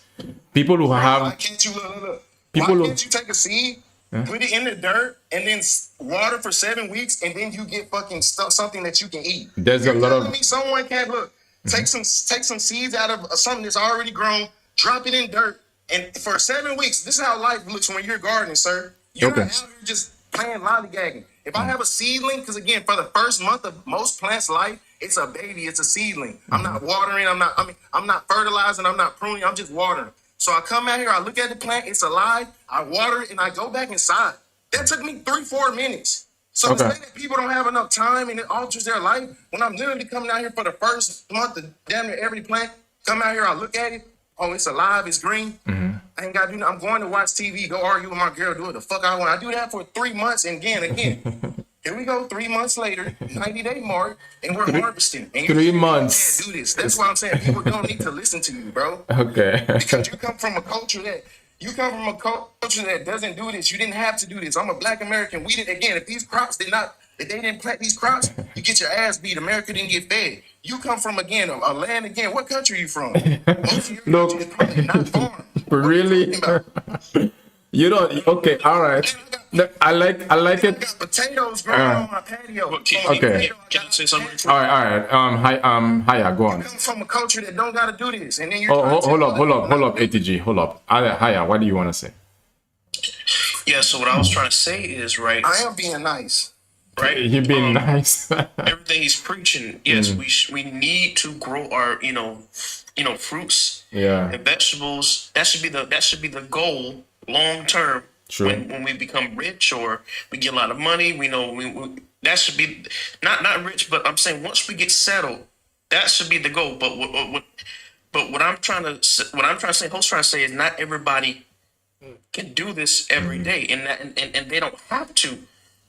People who Why have. can't you look? People Why who- can't you take a seed, put it in the dirt, and then water for 7 weeks, and then you get fucking stuff, something that you can eat? There's a You're lot telling of. me someone can't look. Take some seeds out of something that's already grown, drop it in dirt, And for 7 weeks, this is how life looks when you're gardening, sir. You're Okay. not out here just playing lollygagging. If I have a seedling, because again, for the first month of most plants' life, it's a baby, it's a seedling. I'm not watering, I'm not fertilizing, I'm not pruning, I'm just watering. So I come out here, I look at the plant, it's alive, I water it, and I go back inside. That took me 3-4 minutes. So Okay. to say that people don't have enough time and it alters their life, when I'm literally coming out here for the first month of damn near every plant, come out here, I look at it, oh, it's alive, it's green. I ain't got to do nothing. I'm going to watch TV, go argue with my girl, do what the fuck I want. I do that for 3 months, and again. Here we go, 3 months later, 90-day mark, and we're harvesting. And 3 months. You can't do this. That's why I'm saying people don't need to listen to you, bro. Okay. Because you come from a culture that doesn't do this. You didn't have to do this. I'm a Black American. We didn't. Again, if they didn't plant these crops, you get your ass beat. America didn't get fed. You come from again a land again. What country are you from? Most of your Look. country is probably not farm. Really? You don't. Okay. All right. I like I it. got potatoes growing on my patio. Okay. Can I say something? All right. Hiya, go on. Come from a culture that don't gotta do this, and then you're Oh, trying to hold tell up, ATG, hold up. Hiya, what do you want to say? Yeah. So what I was trying to say is right. I am being nice. Right. You being nice. Everything he's preaching. Yes, we need to grow our fruits Yeah. and vegetables. That should be the goal long term. True. When we become rich or we get a lot of money, we that should be not rich, but I'm saying once we get settled, that should be the goal. But what I'm trying to say, host trying to say is not everybody can do this every day, and they don't have to.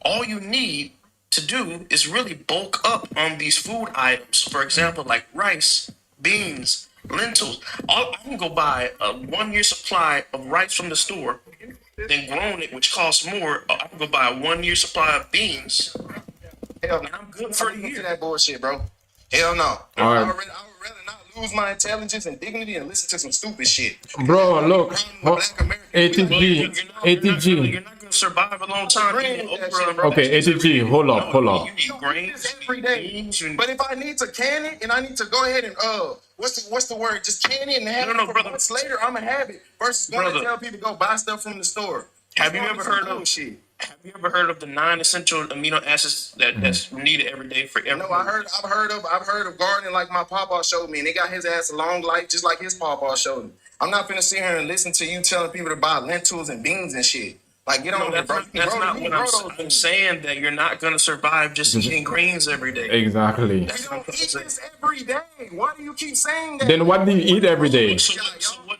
All you need to do is really bulk up on these food items. For example, like rice, beans, lentils. I can go buy a 1-year supply of rice from the store, then grown it, which costs more. I can go buy a 1-year supply of beans. Hell, And I'm good for a into year. that bullshit, bro. Hell no. All I right. would rather not lose my intelligence and dignity and listen to some stupid shit. Bro, look. Black American. ATG. You're not gonna survive a long time eating okra. Okay, ATG, hold up. You eat This grains, every day. beans, and But if I need to can it and I need to go ahead and what's the word? Just can it and have No, it for brother. months later, I'ma have it versus going Brother. to tell people go buy stuff from the store. Have you It's ever gonna be heard some of shit? Have you ever heard of the 9 essential amino acids that's needed every day for every? No, I've heard of gardening like my papa showed me, and they got his ass a long life just like his papa showed him. I'm not finna sit here and listen to you telling people to buy lentils and beans and shit. Like get on No, it, bro. that's not what I'm saying. That you're not gonna survive just eating greens every day. Exactly. You don't eat this every day. Why do you keep saying that? Then what do you eat every day? So what?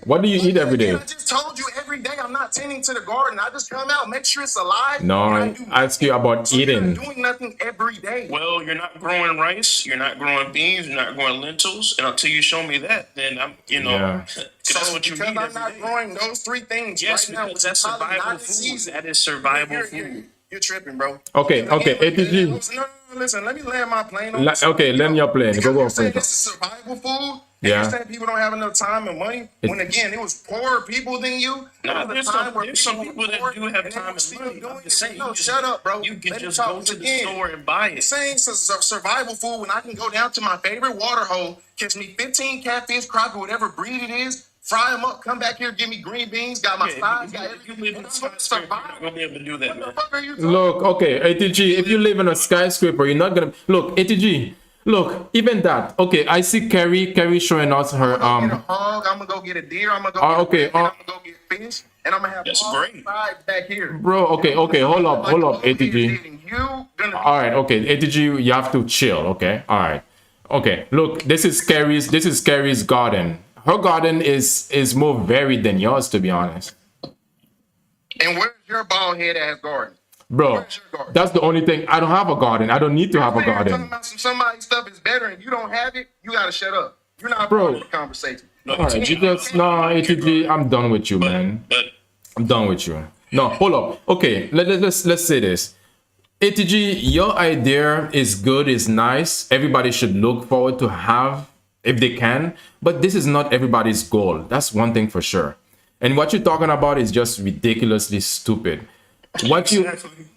What do you eat every day? I just told you every day I'm not tending to the garden. I just come out, make sure it's alive. No, and I do ask you about So you're eating. doing nothing every day. Well, you're not growing rice. You're not growing beans. You're not growing lentils. And until you show me that, then I'm, Yeah. 'cause that's what you because need I'm every not day. growing those 3 things Yes, right now, because which that's is probably survival not in food. season. That is survival You're- food. You're tripping, bro. Okay, Because okay, again, ATG. No, listen, let me land my plane on this. Okay, land your plane. Because Go you're saying for it. this is survival food. Yeah. And you're saying people don't have enough time and money. When again, it was poorer people than you. No, There was a there's time some- where there's some were people that poor do have and they time were and still money. doing I'm just it. saying, No, you just- shut up, bro. You can Let me just talk go to the again. store and buy it. Saying survival food when I can go down to my favorite water hole, catch me 15 catfish, crappie, whatever breed it is, fry them up, come back here, give me green beans, got my sides, got If you everything. live in a skyscraper, you're not gonna be able to do that, What the man. fuck are you talking Look, okay, ATG, if you live in a skyscraper, you're not gonna look, ATG. Look, even that. Okay, I see Carrie showing us her I'm gonna get a hog, I'm gonna go get a deer, I'm gonna go get okay, a rabbit, I'm gonna go get fish, and I'm gonna have That's all great. sides back here. bro. Okay, hold up, ATG. You gonna All right, okay, ATG, you have to chill. Okay, all right, okay. Look, this is Carrie's garden. Her garden is more varied than yours, to be honest, And where's your bald head ass garden? bro. Where's your garden? That's the only thing. I don't have a garden. I don't need to have a You're talking garden. about somebody's stuff is better and you don't have it, you gotta shut up. You're not Bro. part of the conversation. All right, you just no, ATG. I'm done with you, man. But I'm done with you. No, hold up. Okay, let's say this. ATG, your idea is good, is nice. Everybody should look forward to have if they can, but this is not everybody's goal. That's one thing for sure. And what you're talking about is just ridiculously stupid. What you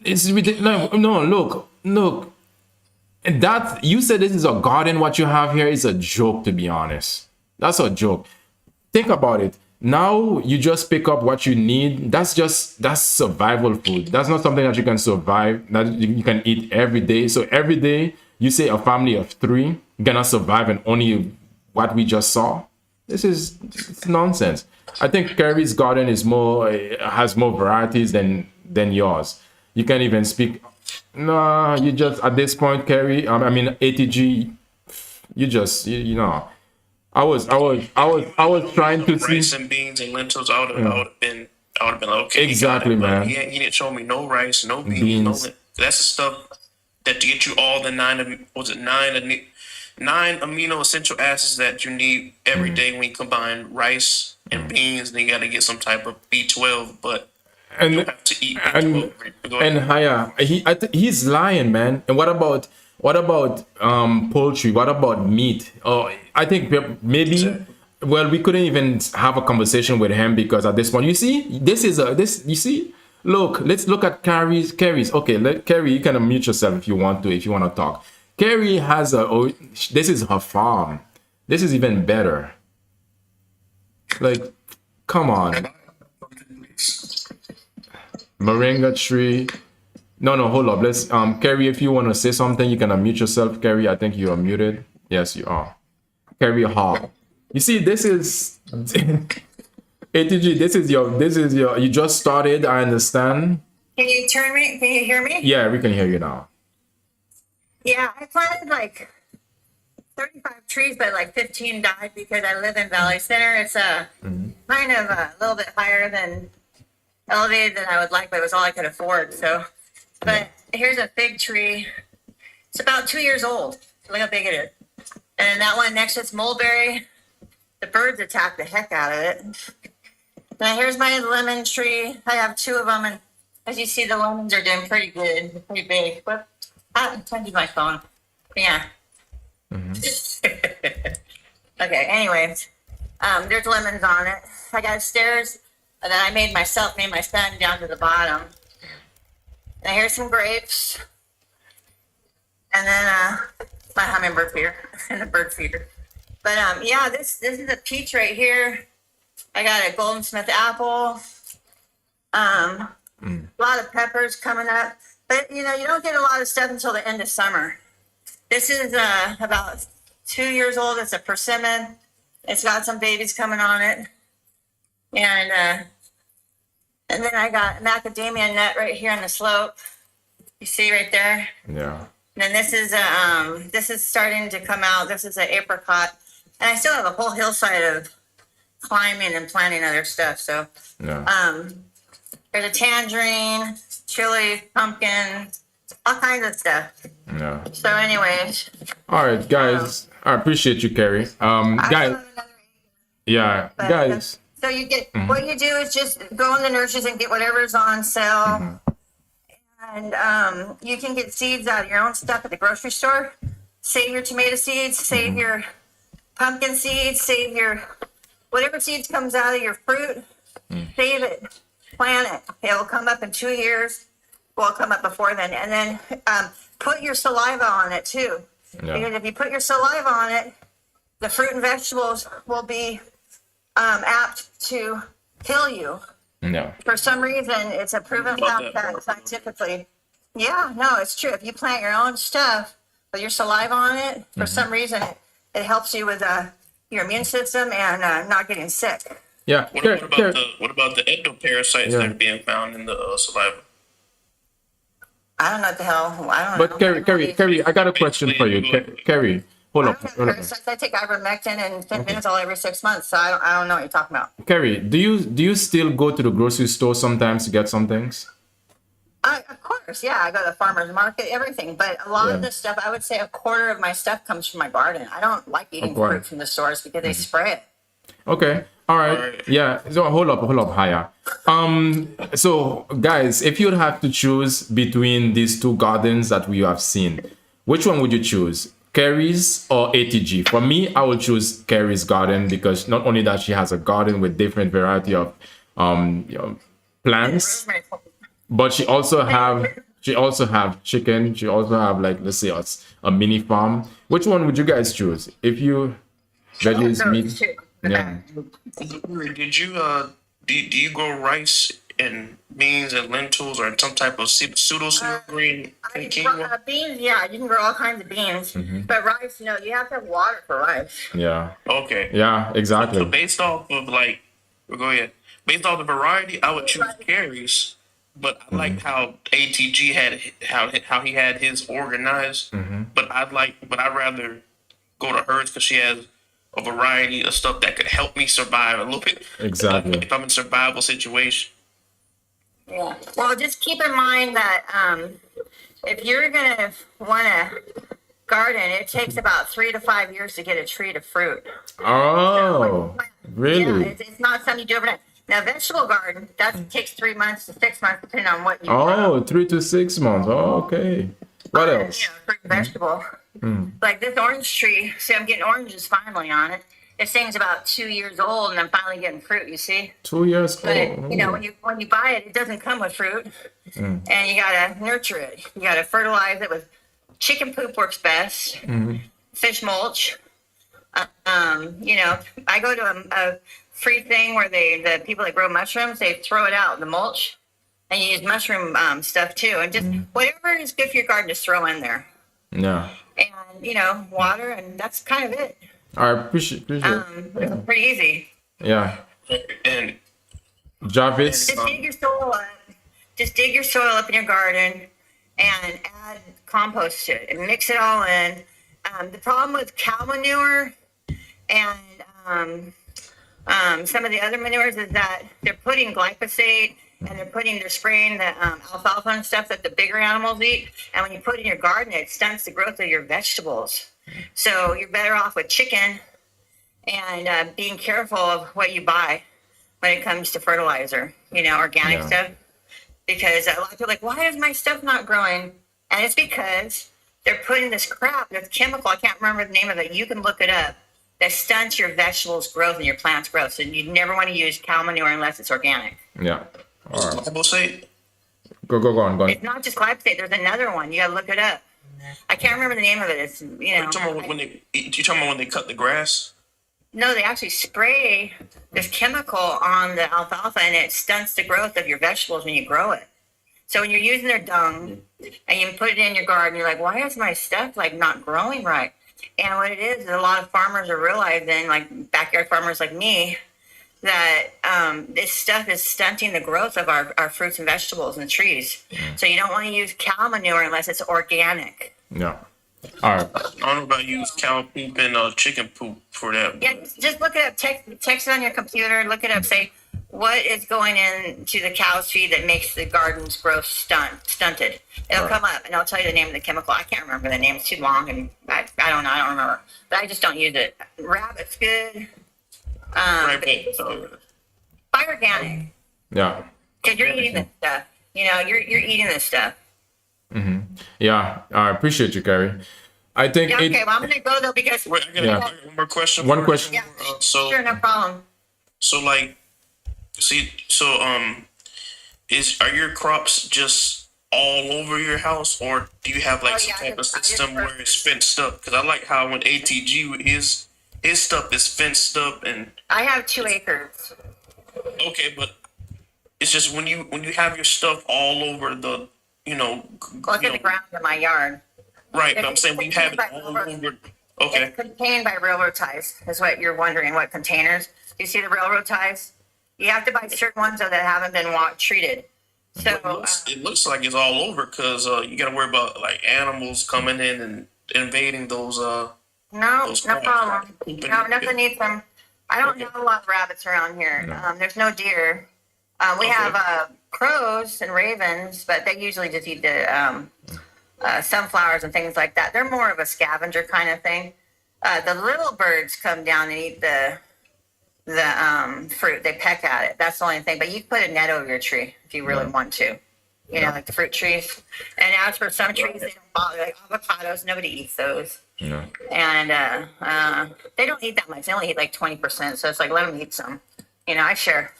it's ridiculous. No, look. And that you said this is a garden. What you have here is a joke, to be honest. That's a joke. think about it. Now you just pick up what you need. That's survival food. That's not something that you can survive, that you can eat every day. So every day you say a family of 3 gonna survive and only what we just saw. It's nonsense. I think Carrie's garden is more has more varieties than yours. You can't even speak. No, you just at this point, Carrie. I mean ATG. You know. I was trying to see rice and beans and lentils. I would have been like, okay. exactly, you got it. But man. he didn't show me no rice, no beans, no. Beans. That's the stuff that to get you all the nine amino essential acids that you need every day when you combine rice and beans. Then you got to get some type of B12, but you And have to eat and B12. Go ahead. and Haya, he's lying, man. And what about poultry? What about meat? Oh, I think maybe. Well, we couldn't even have a conversation with him because at this point, you see, this. You see, look. Let's look at Carrie's. Okay, Carrie, you can unmute yourself if you want to. If you want to talk, Carrie has this is her farm. This is even better. Like, come on, moringa tree. No, hold up. Let's Carrie, if you want to say something, you can unmute yourself. Carrie, I think you are muted. Yes, you are. Carrie Hall. You see, this is ATG. This is your. You just started. I understand. Can you turn me? Can you hear me? Yeah, we can hear you now. Yeah, I planted like 35 trees, but like 15 died because I live in Valley Center. It's kind of a little bit higher than elevated than I would like, but it was all I could afford. So, but here's a fig tree. It's about 2 years old. Look how big it is. And that one next to it's mulberry. The birds attack the heck out of it. Now here's my lemon tree. I have 2 of them, and as you see, the lemons are doing pretty good. They're pretty big. But I'm trying to do my phone. Yeah. Okay. Anyways, there's lemons on it. I got stairs that I made myself. Made my son down to the bottom. Now here's some grapes, and then my hummingbird feeder and a bird feeder. But yeah, this is a peach right here. I got a Golden Smith apple. A lot of peppers coming up. But you know, you don't get a lot of stuff until the end of summer. This is about 2 years old. It's a persimmon. It's got some babies coming on it. And then I got macadamia nut right here on the slope. You see right there? Yeah. And then this is starting to come out. This is an apricot. And I still have a whole hillside of climbing and planting other stuff. So Yeah. there's a tangerine, chili, pumpkin, all kinds of stuff. Yeah. So anyways, All right, guys. I appreciate you, Carrie. I Guys. still have another, Yeah, but guys. so you get what you do is just go in the nurseries and get whatever's on sale. And you can get seeds out of your own stuff at the grocery store. Save your tomato seeds, save your pumpkin seeds, save your whatever seeds comes out of your fruit, save it, plant it. It'll come up in 2 years. Well, it'll come up before then. And then put your saliva on it too. Yeah. Because if you put your saliva on it, the fruit and vegetables will be apt to kill you. Yeah. For some reason, it's a proven fact that scientifically, yeah, no, it's true. If you plant your own stuff with your saliva on it, for some reason, it helps you with your immune system and not getting sick. Yeah. What about the ectoparasites that are being found in the saliva? I don't know what the hell. I don't know. But Carrie, I got a question for you. Carrie, hold I up. don't know. I take ivermectin and fentanyl every 6 months, so I don't know what you're talking about. Carrie, do you still go to the grocery store sometimes to get some things? Of course, yeah. I go to the farmer's market, everything. But a lot of Yeah. this stuff, I would say a quarter of my stuff comes from my garden. I don't like eating quarter. fruit from the stores because they spray it. Okay. All right. Yeah. So hold up, Haya. So guys, if you'd have to choose between these 2 gardens that we have seen, which one would you choose? Carrie's or ATG? For me, I will choose Carrie's garden because not only that she has a garden with different variety of plants, but she also have chicken. She also have, like, let's say a mini farm. Which one would you guys choose? If you veggies, Those meat. two. Yeah. Did you do you grow rice and beans and lentils or some type of pseudo green quinoa? Beans, yeah, you can grow all kinds of beans, but rice, no, you have to have water for rice. Yeah. Okay. Yeah. So Exactly. based off of like, go ahead. Based off the variety, I would choose carries. But I liked how ATG had how he had his organized. But I'd rather go to hers because she has a variety of stuff that could help me survive a little bit. Exactly. If I'm in a survival situation. Yeah. Well, just keep in mind that if you're gonna want to garden, it takes about 3 to 5 years to get a tree to fruit. Oh, Yeah, really? it's not something you do overnight. Now, vegetable garden, that takes 3 months to 6 months, depending on what you grow. Oh, 3 to 6 months. Oh, okay. What else? You know, fruit and vegetable. Like this orange tree, see, I'm getting oranges finally on it. This thing's about 2 years old, and I'm finally getting fruit. You see, 2 years but old. you know, when you buy it, it doesn't come with fruit, and you gotta nurture it. You gotta fertilize it with chicken poop works best. Fish mulch. You know, I go to a free thing where the people that grow mushrooms, they throw it out in the mulch, and you use mushroom stuff too, and just whatever is good for your garden, just throw in there, Yeah. and you know, water, and that's kind of it. I appreciate. It's pretty easy. Yeah. And Jarvis. Just dig your soil up. Just dig your soil up in your garden, and add compost to it, and mix it all in. The problem with cow manure and some of the other manures is that they're putting glyphosate and they're spraying the alfalfa and stuff that the bigger animals eat. And when you put it in your garden, it stunts the growth of your vegetables. So you're better off with chicken and being careful of what you buy when it comes to fertilizer, you know, organic stuff. Because a lot of people are like, why is my stuff not growing? And it's because they're putting this crap, this chemical, I can't remember the name of it, you can look it up, that stunts your vegetables' growth and your plants' growth. So you never want to use cow manure unless it's organic. Yeah. All right. Bible say Go on. It's not just glyphosate. There's another one. You got to look it up. I can't remember the name of it. It's, you know. you talking about when they cut the grass? No, they actually spray this chemical on the alfalfa, and it stunts the growth of your vegetables when you grow it. So when you're using their dung and you put it in your garden, you're like, why is my stuff like not growing right? And what it is a lot of farmers are realizing, like backyard farmers like me, that this stuff is stunting the growth of our fruits and vegetables and trees. So you don't want to use cow manure unless it's organic. Yeah. All right. I don't know about use cow poop and chicken poop for that. Yeah, just look it up. Text it on your computer. Look it up. Say what is going into the cow's feed that makes the garden's growth stunted. It'll come up, and I'll tell you the name of the chemical. I can't remember the name. It's too long, and I don't know. I don't remember. But I just don't use it. Rabbit's good. Buy organic. Yeah. Because you're eating this stuff. You know, you're eating this stuff. Yeah. I appreciate you, Carrie. I think Yeah, okay, well, I'm going to go, though, because... Wait, I got one more question. One question. Yeah, So sure, no problem. so like, are your crops just all over your house, or do you have like some type of system where it's fenced up? Because I like how when ATG his stuff is fenced up, and I have 2 acres. okay, but it's just when you have your stuff all over the Well, it's in the ground in my yard. right. But I'm saying when you have it all over. Okay. It's contained by railroad ties, is what you're wondering, what containers. You see the railroad ties? You have to buy certain ones that haven't been treated. So It looks like it's all over because you got to worry about like animals coming in and invading those. no those problem. crops. No, nothing needs them. I don't have a lot of rabbits around here. There's no deer. We have crows and ravens, but they usually just eat the sunflowers and things like that. They're more of a scavenger kind of thing. The little birds come down and eat the fruit. They peck at it. That's the only thing. But you can put a net over your tree if you really want to. You know, like the fruit trees. And as for some trees, they don't bother. Like avocados, nobody eats those. Yeah. And they don't eat that much. They only eat like 20%. So it's like, let them eat some. You know, I share.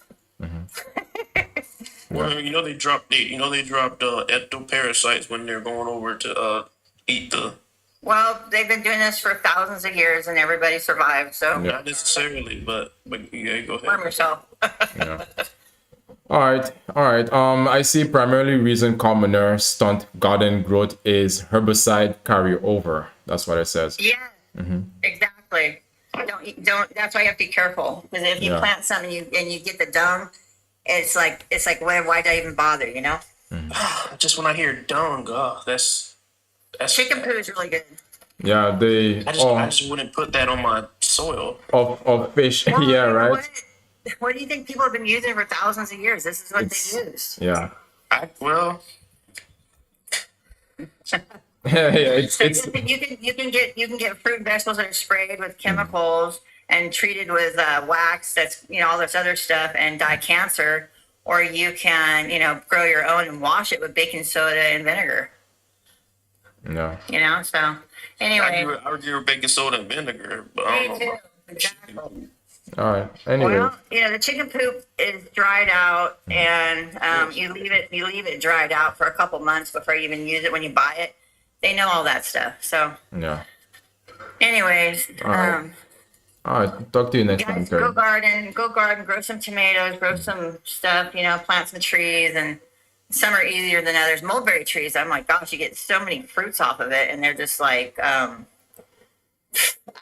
Well, they dropped ectoparasites when they're going over to eat the Well, they've been doing this for thousands of years, and everybody survived. So Not necessarily, but yeah, go warm ahead. yourself. Yeah. All right, all right. I see primary reason commoner stunt garden growth is herbicide carryover. That's what it says. Yeah, exactly. Don't. That's why you have to be careful, because if you Yeah. plant something and you get the dung, it's like why did I even bother? You know, Just when I hear dung, that's chicken poo is really good. Yeah, they I just wouldn't put that on my soil. of fish. Well, Yeah, you know right. what do you think people have been using for thousands of years? This is what It's they use. yeah. Well, Yeah, it's So it's you can get fruit and vegetables that are sprayed with chemicals and treated with wax. That's all this other stuff and die cancer. Or you can grow your own and wash it with baking soda and vinegar. yeah. So anyway, I would do baking soda and vinegar, but I me don't too. know. Exactly. All right. Anyway, Well, the chicken poop is dried out, and you leave it dried out for a couple months before you even use it. When you buy it, they know all that stuff. So, yeah. anyways, All right. All right. Talk to you next time, guys, go Terry. garden, grow some tomatoes, grow some stuff. Plant some trees, and some are easier than others. Mulberry trees, I'm like, gosh, you get so many fruits off of it, and they're just like,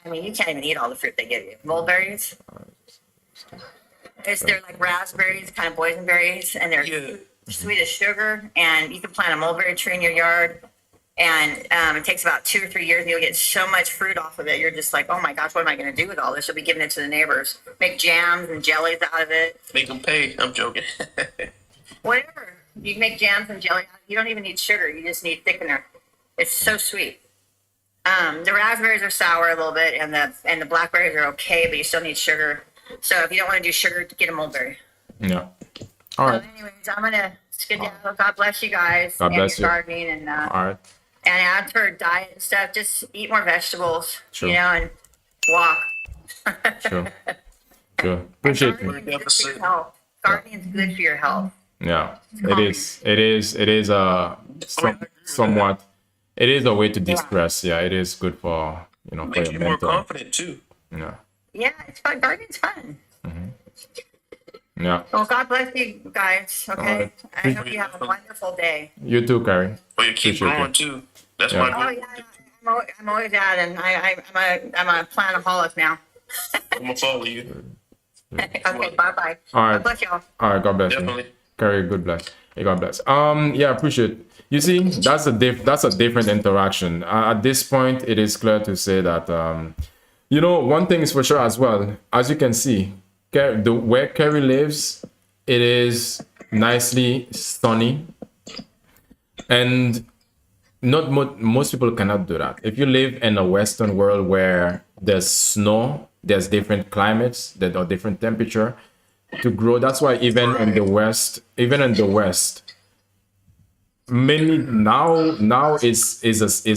you can't even eat all the fruit they give you. Mulberries. They're like raspberries, kind of boysenberries, and they're Yeah. sweet as sugar. And you can plant a mulberry tree in your yard, and it takes about 2 or 3 years, and you'll get so much fruit off of it. You're just like, oh my gosh, what am I going to do with all this? You'll be giving it to the neighbors. Make jams and jellies out of it. Make them pay. I'm joking. Whatever. You can make jams and jelly. You don't even need sugar. You just need thickener. It's so sweet. The raspberries are sour a little bit, and the blackberries are okay, but you still need sugar. So if you don't want to do sugar, get a mulberry. Yeah. All So right. anyways, I'm gonna skedaddle. God bless you guys God and bless your you. gardening, and All right. as for diet and stuff, just eat more vegetables, Sure. and walk. Sure. Sure. Appreciate you. Gardening is good for your health. Gardening is good for your health. Yeah. It is. It is. It is somewhat. It is a way to distress. Yeah. It is good for for Makes your you more mental. confident too. Yeah. Yeah, it's fun. Gardening's fun. Yeah. Well, God bless you guys. Okay. Alright. I hope you have a wonderful day. You too, Carrie. But you keep Appreciate growing it. too. That's Yeah. my Oh goal. yeah, I'm always that, and I'm a plantaholic now. I'm gonna follow you. Okay, bye bye. All right. God bless y'all. All right. God bless you. Definitely. Carrie, good bless. Hey, God bless. Yeah, appreciate. You see, that's a different interaction. At this point, it is clear to say that one thing is for sure as well. As you can see, where Carrie lives, it is nicely sunny, and not most people cannot do that. If you live in a Western world where there's snow, there's different climates, there are different temperature to grow. That's why even in the West, mainly now is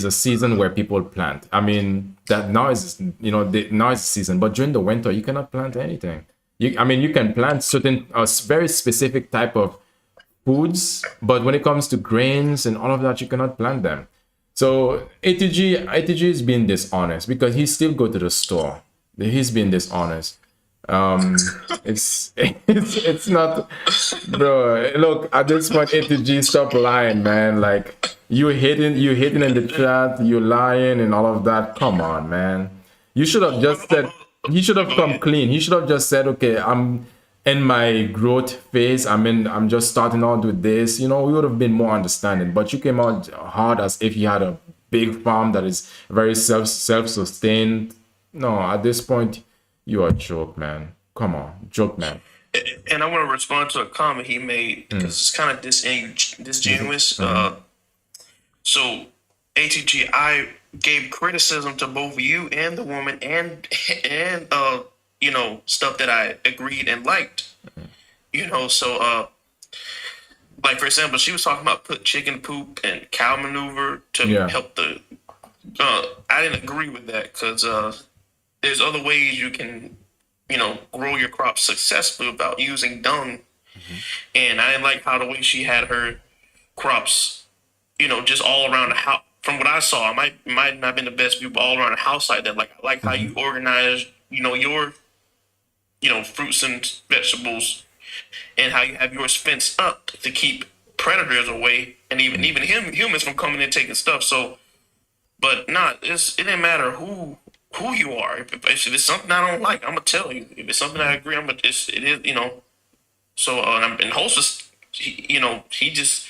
a season where people plant. I mean that now is now is the season, but during the winter you cannot plant anything. You can plant certain very specific type of foods, but when it comes to grains and all of that, you cannot plant them. So ATG is being dishonest because he still go to the store. He's being dishonest. It's not, bro. Look, at this point, ATG, stop lying, man. Like you hitting in the chat, you lying and all of that. Come on, man. You should have just said. He should have come clean. He should have just said, okay, I'm in my growth phase. I'm just starting out with this. We would have been more understanding. But you came out hard as if you had a big farm that is very self-sustained. No, at this point, you are a joke, man. Come on, joke, man. And I want to respond to a comment he made because it's kind of disingenuous. So, ATG, I gave criticism to both you and the woman, and stuff that I agreed and liked. So like for example, she was talking about put chicken poop and cow manure to help the. I didn't agree with that because there's other ways you can grow your crops successfully without using dung. And I didn't like how the way she had her crops, just all around the house, from what I saw, I might not have been the best view all around the house like that. Like I like how you organize, your fruits and vegetables, and how you have yours fenced up to keep predators away, and even humans from coming and taking stuff. So, but not it didn't matter who you are. If it's something I don't like, I'm gonna tell you. If it's something I agree, it is. So and Hostess, he just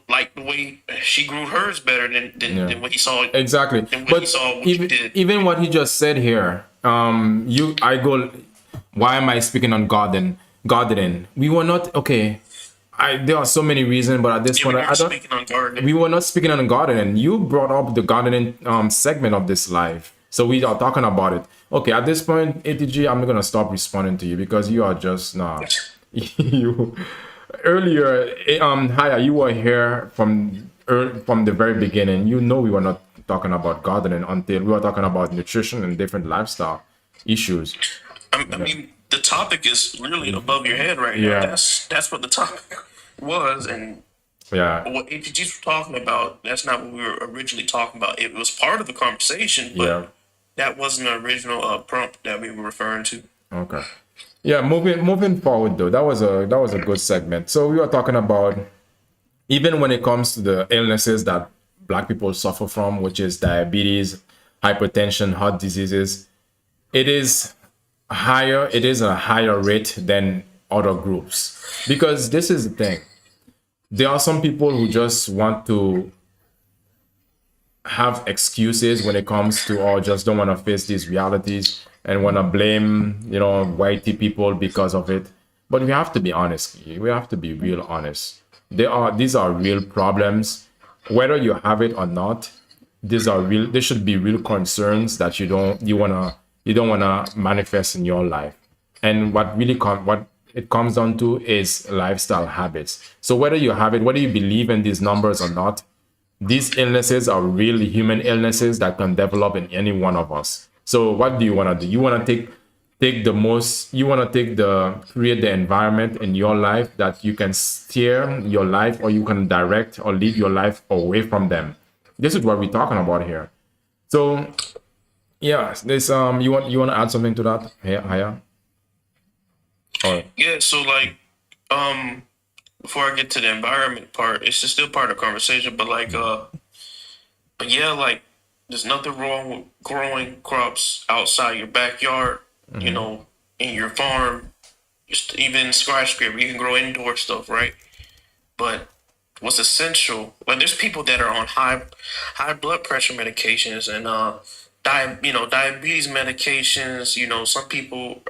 like the way she grew hers better than what he saw. Exactly. Than what But he saw what you even did. even what he just said here, I go, why am I speaking on gardening? We were not okay. There are so many reasons, but at this Yeah, point, we I weren't don't. speaking on gardening. We were not speaking on gardening. You brought up the gardening segment of this live, so we are talking about it. Okay, at this point, ATG, I'm gonna stop responding to you because you are just now. You earlier, Haya, you were here from the very beginning. You know we were not talking about gardening until we were talking about nutrition and different lifestyle issues. I mean, the topic is really above your head right Yeah. now. That's what the topic was, and Yeah, what ATGs were talking about. That's not what we were originally talking about. It was part of the conversation, but yeah. that wasn't the original prompt that we were referring to. Okay. Yeah, moving forward though, that was a good segment. So we were talking about even when it comes to the illnesses that black people suffer from, which is diabetes, hypertension, heart diseases, it is a higher rate than other groups. Because this is the thing. There are some people who just want to have excuses when it comes to, or just don't want to face these realities and want to blame whitey people because of it. But we have to be honest. We have to be real honest. These are real problems, whether you have it or not. They should be real concerns that you don't wanna manifest in your life. And what it comes down to is lifestyle habits. So whether you have it, whether you believe in these numbers or not, these illnesses are really human illnesses that can develop in any one of us. So what do you want to do? You want to create the environment in your life that you can steer your life, or you can direct or lead your life away from them. This is what we're talking about here. So yeah, this you want to add something to that, Haya? Yeah, so before I get to the environment part, it's just still part of the conversation, but but yeah, there's nothing wrong with growing crops outside your backyard, in your farm, just even skyscraper, you can grow indoor stuff, right? But what's essential, there's people that are on high blood pressure medications and diabetes medications. Some people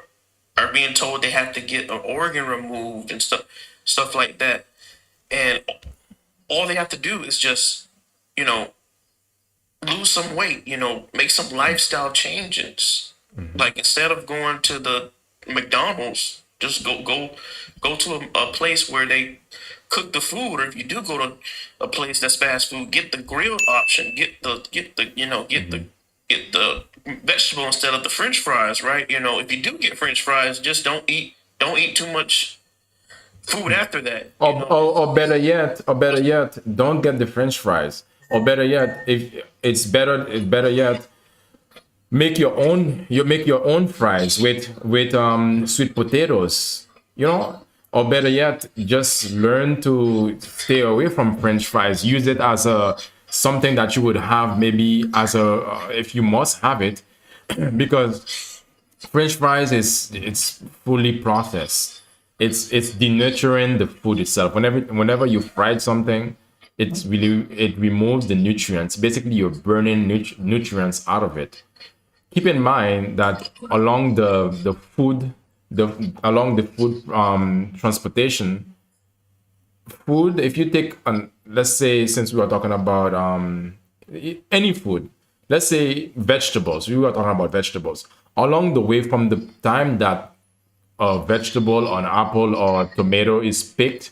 are being told they have to get an organ removed and stuff like that. And all they have to do is just, lose some weight, make some lifestyle changes. Like instead of going to the McDonald's, just go to a place where they cook the food, or if you do go to a place that's fast food, get the grilled option, get the vegetable instead of the French fries, right? If you do get French fries, just don't eat too much food after that. Or better yet, don't get the French fries. Or better yet, if it's better yet, make your own fries with sweet potatoes. Or better yet, just learn to stay away from French fries. Use it as something that you would have maybe as if you must have it, because French fries it's fully processed. It's denaturing the food itself. Whenever you fried something, it removes the nutrients. Basically, you're burning nutrients out of it. Keep in mind that along the food transportation, food. If you take let's say, since we were talking about any food, let's say vegetables. We were talking about vegetables. Along the way, from the time that a vegetable or an apple or a tomato is picked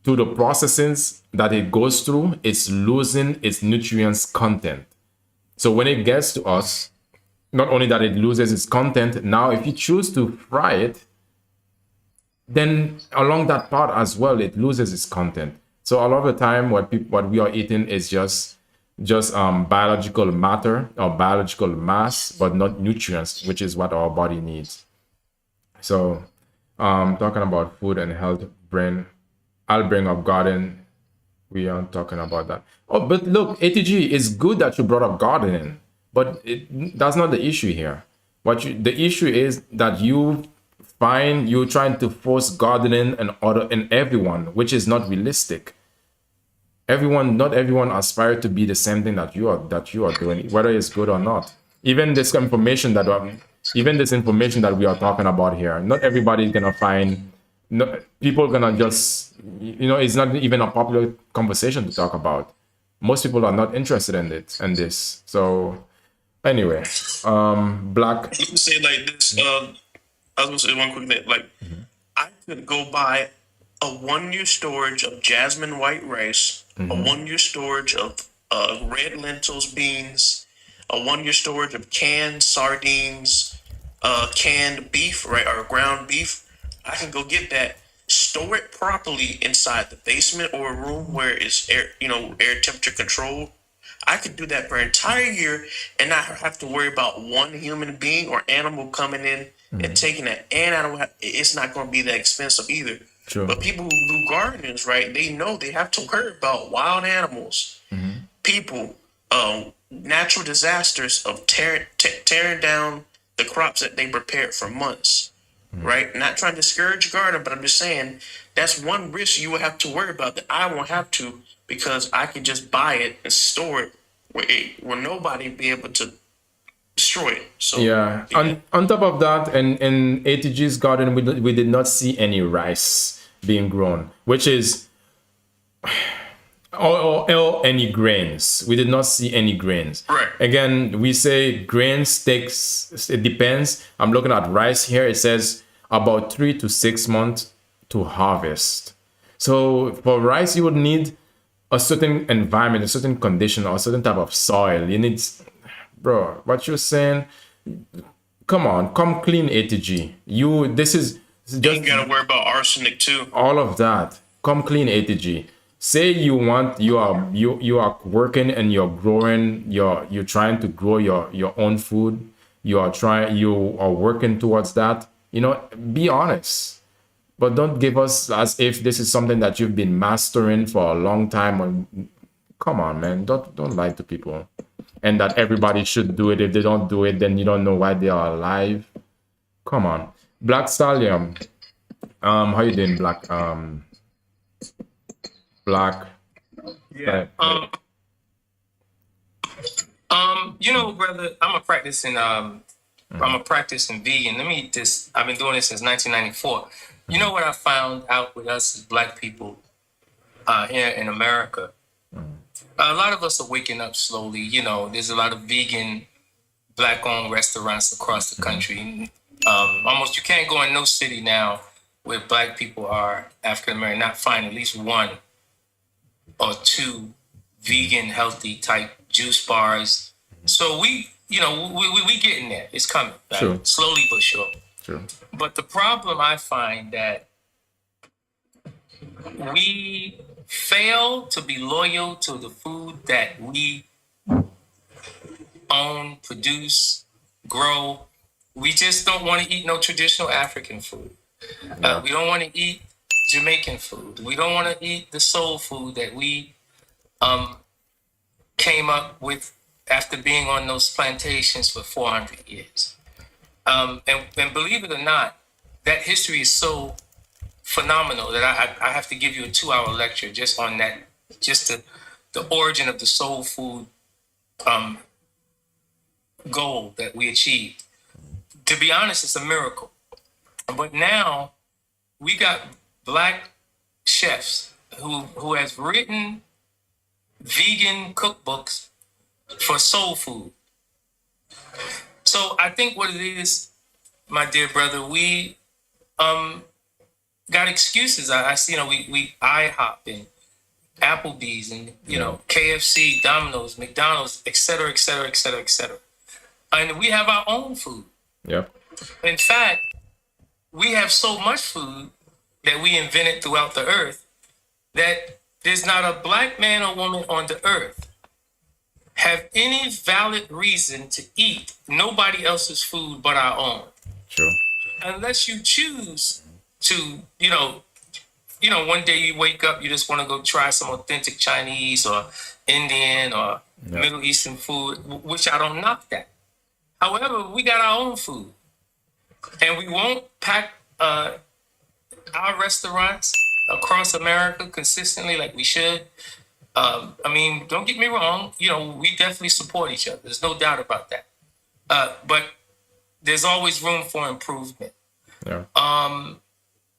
to the processes that it goes through, it's losing its nutrients content. So when it gets to us, not only that it loses its content, now if you choose to fry it, then along that part as well, it loses its content. So So a lot of the time, what we are eating is just biological matter or biological mass, but not nutrients, which is what our body needs. So, talking about food and health, I'll bring up garden. We aren't talking about that. Oh, but look, ATG, it's good that you brought up gardening, but that's not the issue here. The issue is that you're trying to force gardening and other in everyone, which is not realistic. Not everyone aspire to be the same thing that you are doing, whether it's good or not. Even this information that we are talking about here, not everybody is gonna find. No, people gonna just, it's not even a popular conversation to talk about. Most people are not interested in it and this. So anyway, black. You can say like this. I was gonna say one quick thing. Like, I could go buy a 1 year storage of jasmine white rice, a 1 year storage of red lentils, beans, a 1 year storage of canned sardines, canned beef, right, or ground beef. I can go get that, store it properly inside the basement or a room where it's air temperature controlled. I could do that for an entire year and not have to worry about one human being or animal coming in and taking it. And it's not going to be that expensive either. Sure. But people who do gardens, right, they know they have to worry about wild animals, people, natural disasters of tearing down the crops that they prepared for months. Right? Not trying to discourage garden, but I'm just saying that's one risk you will have to worry about that I won't have to, because I can just buy it and store it where nobody be able to destroy it. So Yeah. On top of that, in ATG's garden, we did not see any rice being grown, which is or any grains. We did not see any grains. Right. Again, we say grains it depends. I'm looking at rice here. It says about 3 to 6 months to harvest. So for rice, you would need a certain environment, a certain condition, or a certain type of soil. You need, bro, what you're saying, come on, come clean ATG. This is you just gotta worry about arsenic too. all of that. Come clean ATG. Say you are working and you're growing, you're trying to grow your own food. You are working towards that. Be honest. But don't give us as if this is something that you've been mastering for a long time. Come on, man. Don't lie to people. And that everybody should do it. If they don't do it, then you don't know why they are alive. Come on. Black Stallion. How you doing, Black? Black. Yeah. Brother, I'm a practicing vegan. I've been doing this since 1994. You know what I found out with us as Black people here in America? A lot of us are waking up slowly. There's a lot of vegan, Black-owned restaurants across the country. Almost you can't go in no city now where Black people are African American, not find at least one or two vegan, healthy type juice bars. So we getting there. It's coming, right? Sure. Slowly but sure. Sure. But the problem I find that we fail to be loyal to the food that we own, produce, grow. We just don't want to eat no traditional African food. We don't want to eat Jamaican food. We don't want to eat the soul food that we came up with after being on those plantations for 400 years. And believe it or not, that history is so phenomenal that I have to give you a 2-hour lecture just on that, just the origin of the soul food goal that we achieved. To be honest, it's a miracle. But now we got Black chefs who has written vegan cookbooks for soul food. So I think what it is, my dear brother, we got excuses. I see, we IHOP and Applebee's and KFC, Domino's, McDonald's, et cetera, et cetera, et cetera, et cetera. And we have our own food. Yep. In fact, we have so much food that we invented throughout the earth that There's not a black man or woman on the earth have any valid reason to eat nobody else's food but our own. True. Unless you choose to, one day you wake up, you just want to go try some authentic Chinese or Indian or Middle Eastern food, which I don't knock that. However, we got our own food, and we won't pack our restaurants across America consistently like we should. I mean, don't get me wrong. We definitely support each other. There's no doubt about that. But there's always room for improvement. Yeah.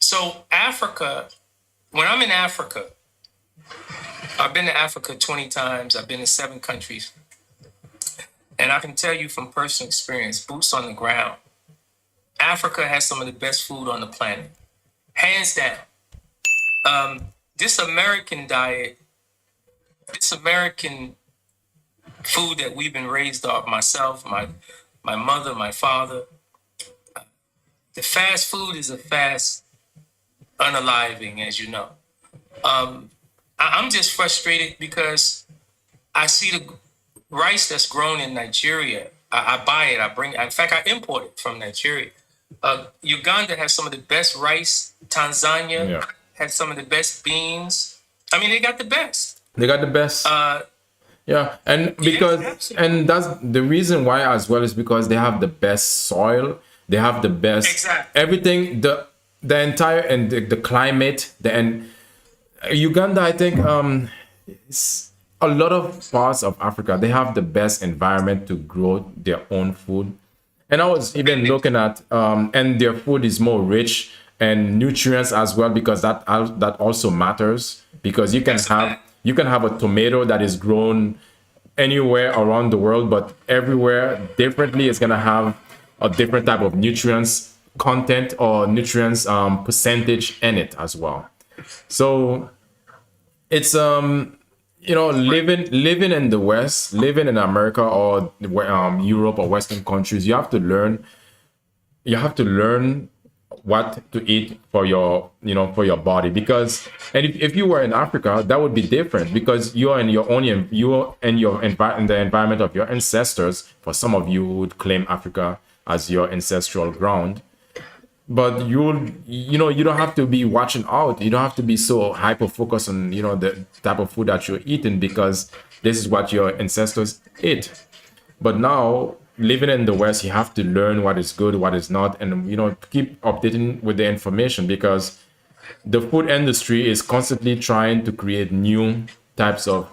So Africa, when I'm in Africa, I've been to Africa 20 times. I've been to 7 countries. And I can tell you from personal experience, boots on the ground, Africa has some of the best food on the planet. Hands down. This American diet, this American food that we've been raised off, myself, my mother, my father, the fast food is a fast unaliving, as you know. I'm just frustrated because I see the rice that's grown in Nigeria. I buy it. In fact, I import it from Nigeria. Uganda has some of the best rice. Tanzania has some of the best beans. I mean, they got the best. They got the best. Yeah, and and that's the reason why as well is because they have the best soil. They have the best everything. The entire and the climate. And Uganda, I think, a lot of parts of Africa, they have the best environment to grow their own food. And I was even looking at, and their food is more rich and nutrients as well, because that also matters, because you can have a tomato that is grown anywhere around the world, but everywhere differently it's gonna have a different type of nutrients content or nutrients percentage in it as well. So it's living in the West, living in America or Europe or Western countries, you have to learn what to eat for your body, because if you were in Africa, that would be different, because you're in the environment of your ancestors. For some of you who would claim Africa as your ancestral ground, but you don't have to be watching out. You don't have to be so hyper focused on the type of food that you're eating, because this is what your ancestors ate. But now, living in the West, you have to learn what is good, what is not, and keep updating with the information, because the food industry is constantly trying to create new types of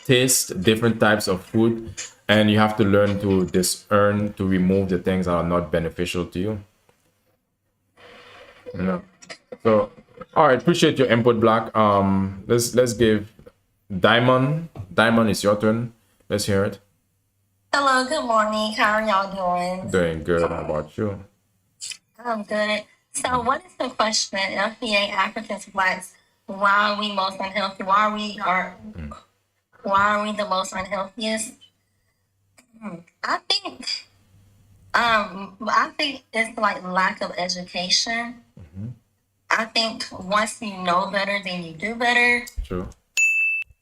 taste, different types of food, and you have to learn to discern, to remove the things that are not beneficial to you. So, all right, appreciate your input, Black. Let's give Diamond. Diamond, it's your turn. Let's hear it. Hello, good morning. How are y'all doing? Doing good. How about you? I'm good. So, what is the question? FBA, Africans, Blacks. Why are we most unhealthy? Why are we the most unhealthiest? I think it's like lack of education. I think once you know better, then you do better. True.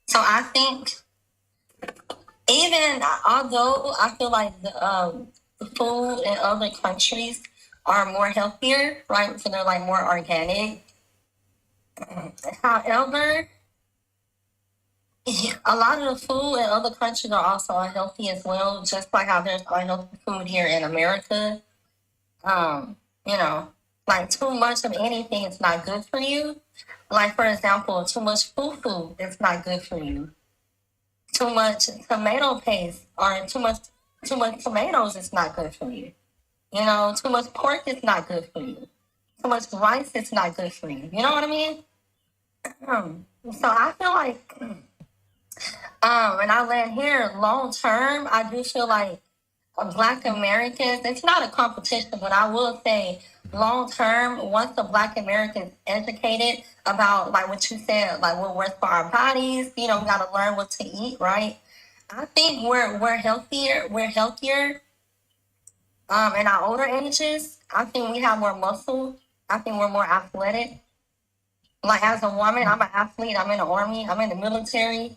So I think, even although I feel like the food in other countries are more healthier, right? So they're like more organic. However, a lot of the food in other countries are also unhealthy as well, just like how there's unhealthy food here in America. Like too much of anything is not good for you. Like, for example, too much food is not good for you. Too much tomato paste or too much tomatoes is not good for you. Too much pork is not good for you. Too much rice is not good for you. You know what I mean? So I feel like, when I land here long term, I do feel like Black Americans, it's not a competition, but I will say long term, once the Black Americans educated about like what you said, like what works for our bodies, we got to learn what to eat, right? I think we're healthier. We're healthier. In our older ages, I think we have more muscle. I think we're more athletic. Like as a woman, I'm an athlete. I'm in the army. I'm in the military.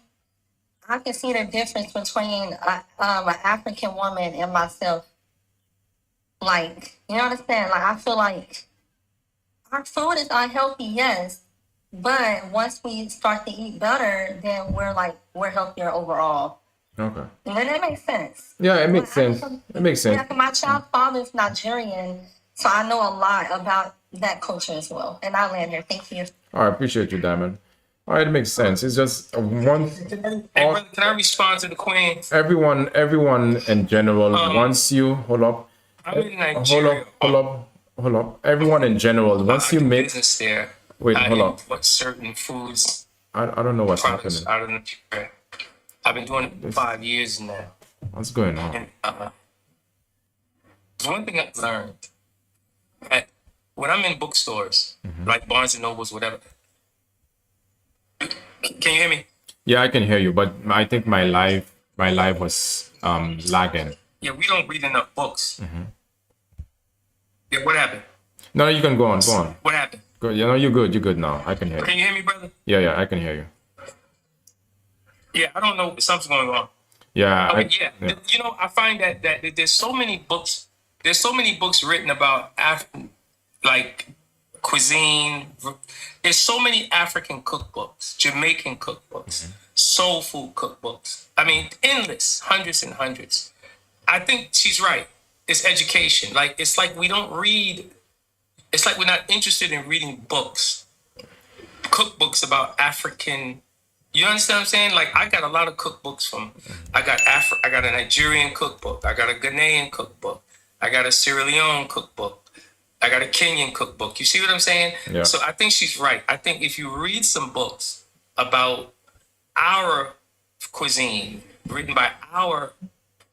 I can see the difference between an African woman and myself. Like, you know what I'm saying? Like, I feel like our food is unhealthy, yes, but once we start to eat better, then we're healthier overall. Okay. And then that makes sense. Yeah, it makes But sense. It makes sense. yeah, 'cause my child's father is Nigerian, so I know a lot about that culture as well. And I land here. Thank you. I appreciate you, Diamond. All right, it makes sense. It's just one. Hey, brother, can I respond to the queen? Everyone in general. Once you hold up, I'm in Nigeria. hold up. Everyone in general. Once I you do make. business there. Wait, I hold up. import certain foods I don't know what's products happening. out of Nigeria. I've been doing it for 5 years now. What's going on? And there's one thing I've learned. When I'm in bookstores, like Barnes and Nobles, whatever. Can you hear me? Yeah, I can hear you, but I think my live was lagging. Yeah, we don't read enough books. Yeah, what happened? No, you can go on. Go on. What happened? Good. You know, you're good. You're good now. I can hear you. Can you hear me, brother? Yeah, I can hear you. Yeah, I don't know. Something's going on. Yeah. Yeah. You know, I find that there's so many books. There's so many books written about like cuisine. There's so many African cookbooks, Jamaican cookbooks, soul food cookbooks. I mean, endless, hundreds and hundreds. I think she's right. It's education. Like it's like we don't read. It's like we're not interested in reading books, cookbooks about African. You understand what I'm saying? Like I got a lot of cookbooks from. I got a Nigerian cookbook. I got a Ghanaian cookbook. I got a Sierra Leone cookbook. I got a Kenyan cookbook. You see what I'm saying? Yeah. So I think she's right. I think if you read some books about our cuisine written by our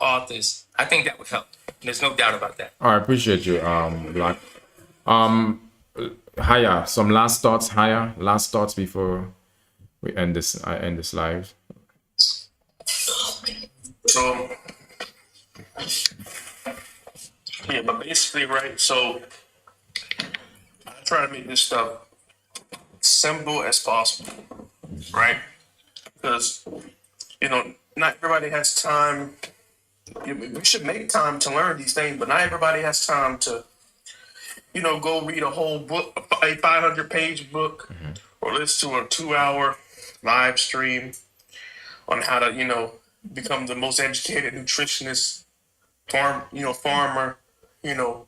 authors, I think that would help. There's no doubt about that. I appreciate you, Black. Haya, some last thoughts, Haya. Last thoughts before we end this. I end this live. So, yeah, but basically, right? So, I try to make this stuff simple as possible, right? Because, you know, not everybody has time. We should make time to learn these things, but not everybody has time to, you know, go read a whole book, a 500-page book, or listen to a 2-hour live stream on how to, you know, become the most educated nutritionist, farmer, you know.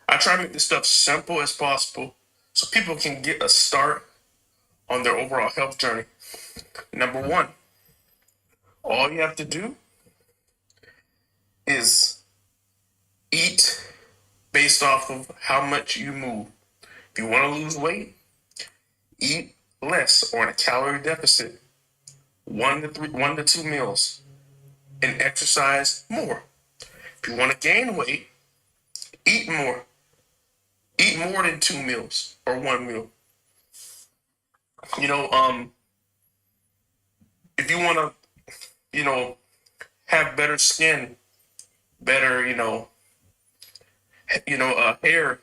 I try to make this stuff simple as possible so people can get a start on their overall health journey. Number one, all you have to do is eat based off of how much you move. If you want to lose weight, eat less or in a calorie deficit, 1 to 2 meals, and exercise more. If you want to gain weight, eat more. Eat more than 2 meals or 1 meal. You know, if you want to, you know, have better skin, better, hair,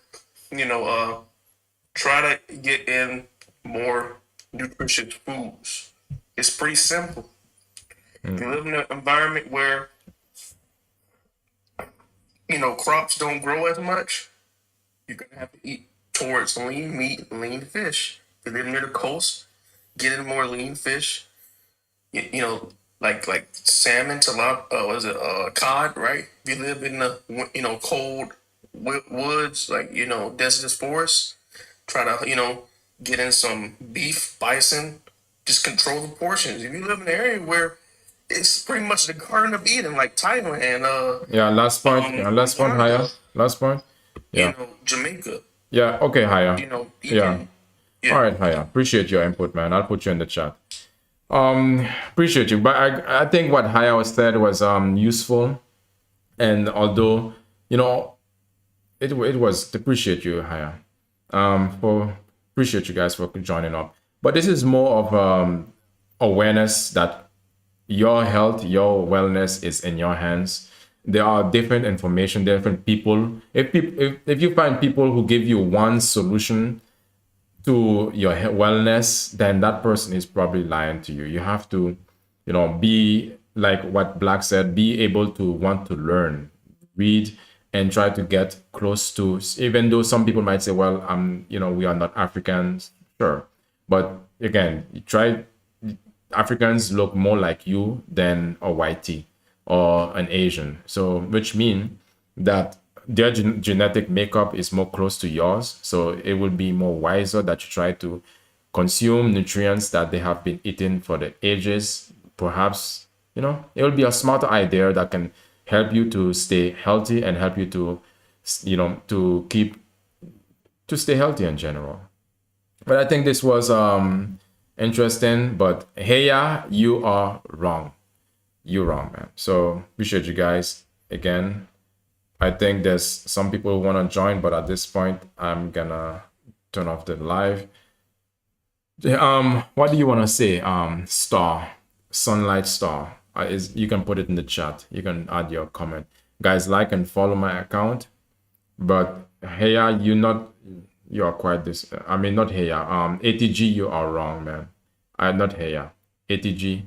try to get in more nutritious foods. It's pretty simple. If you live in an environment where, you know, crops don't grow as much, you're going to have to eat towards lean meat, lean fish. If you live near the coast, get in more lean fish. You know, like salmon, tilapia, cod, right? If you live in the, cold woods, like, deciduous forests, try to, get in some beef, bison, just control the portions. If you live in an area where it's pretty much the Garden of Eden, like Thailand, Yeah, last point. Last point, Haya. Last point. Yeah. Jamaica. Yeah. Okay, Haya. Yeah. All right, Haya. Appreciate your input, man. I'll put you in the chat. Appreciate you. But I think what Haya said was useful. And although, it was appreciate you, Haya. Appreciate you guys for joining up. But this is more of awareness that your health, your wellness is in your hands. There are different information, different people. If you find people who give you one solution to your wellness, then that person is probably lying to you. You have to, be like what Black said, be able to want to learn, read, and try to get close to, even though some people might say, well, we are not Africans, sure. But again, you try, Africans look more like you than a whitey or an Asian. So, which mean that their genetic makeup is more close to yours. So it will be more wiser that you try to consume nutrients that they have been eating for the ages. Perhaps, it will be a smarter idea that can help you to stay healthy and help you to, to stay healthy in general. But I think this was interesting. But hey, yeah, you are wrong. You're wrong, man. So appreciate you guys again. I think there's some people who want to join, but at this point, I'm gonna turn off the live. What do you want to say? Star, Sunlight Star. You can put it in the chat. You can add your comment, guys. Like and follow my account. But hey, you are quite this. I mean, not hey, ATG, you are wrong, man. Not hey, ATG.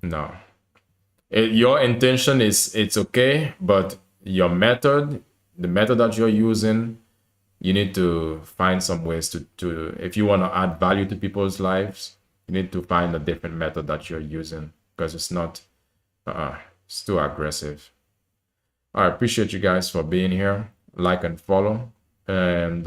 No. Your intention it's okay, but your method, the method that you're using, you need to find some ways to if you want to add value to people's lives, you need to find a different method that you're using, because it's not it's too aggressive. I appreciate you guys for being here. Like and follow, and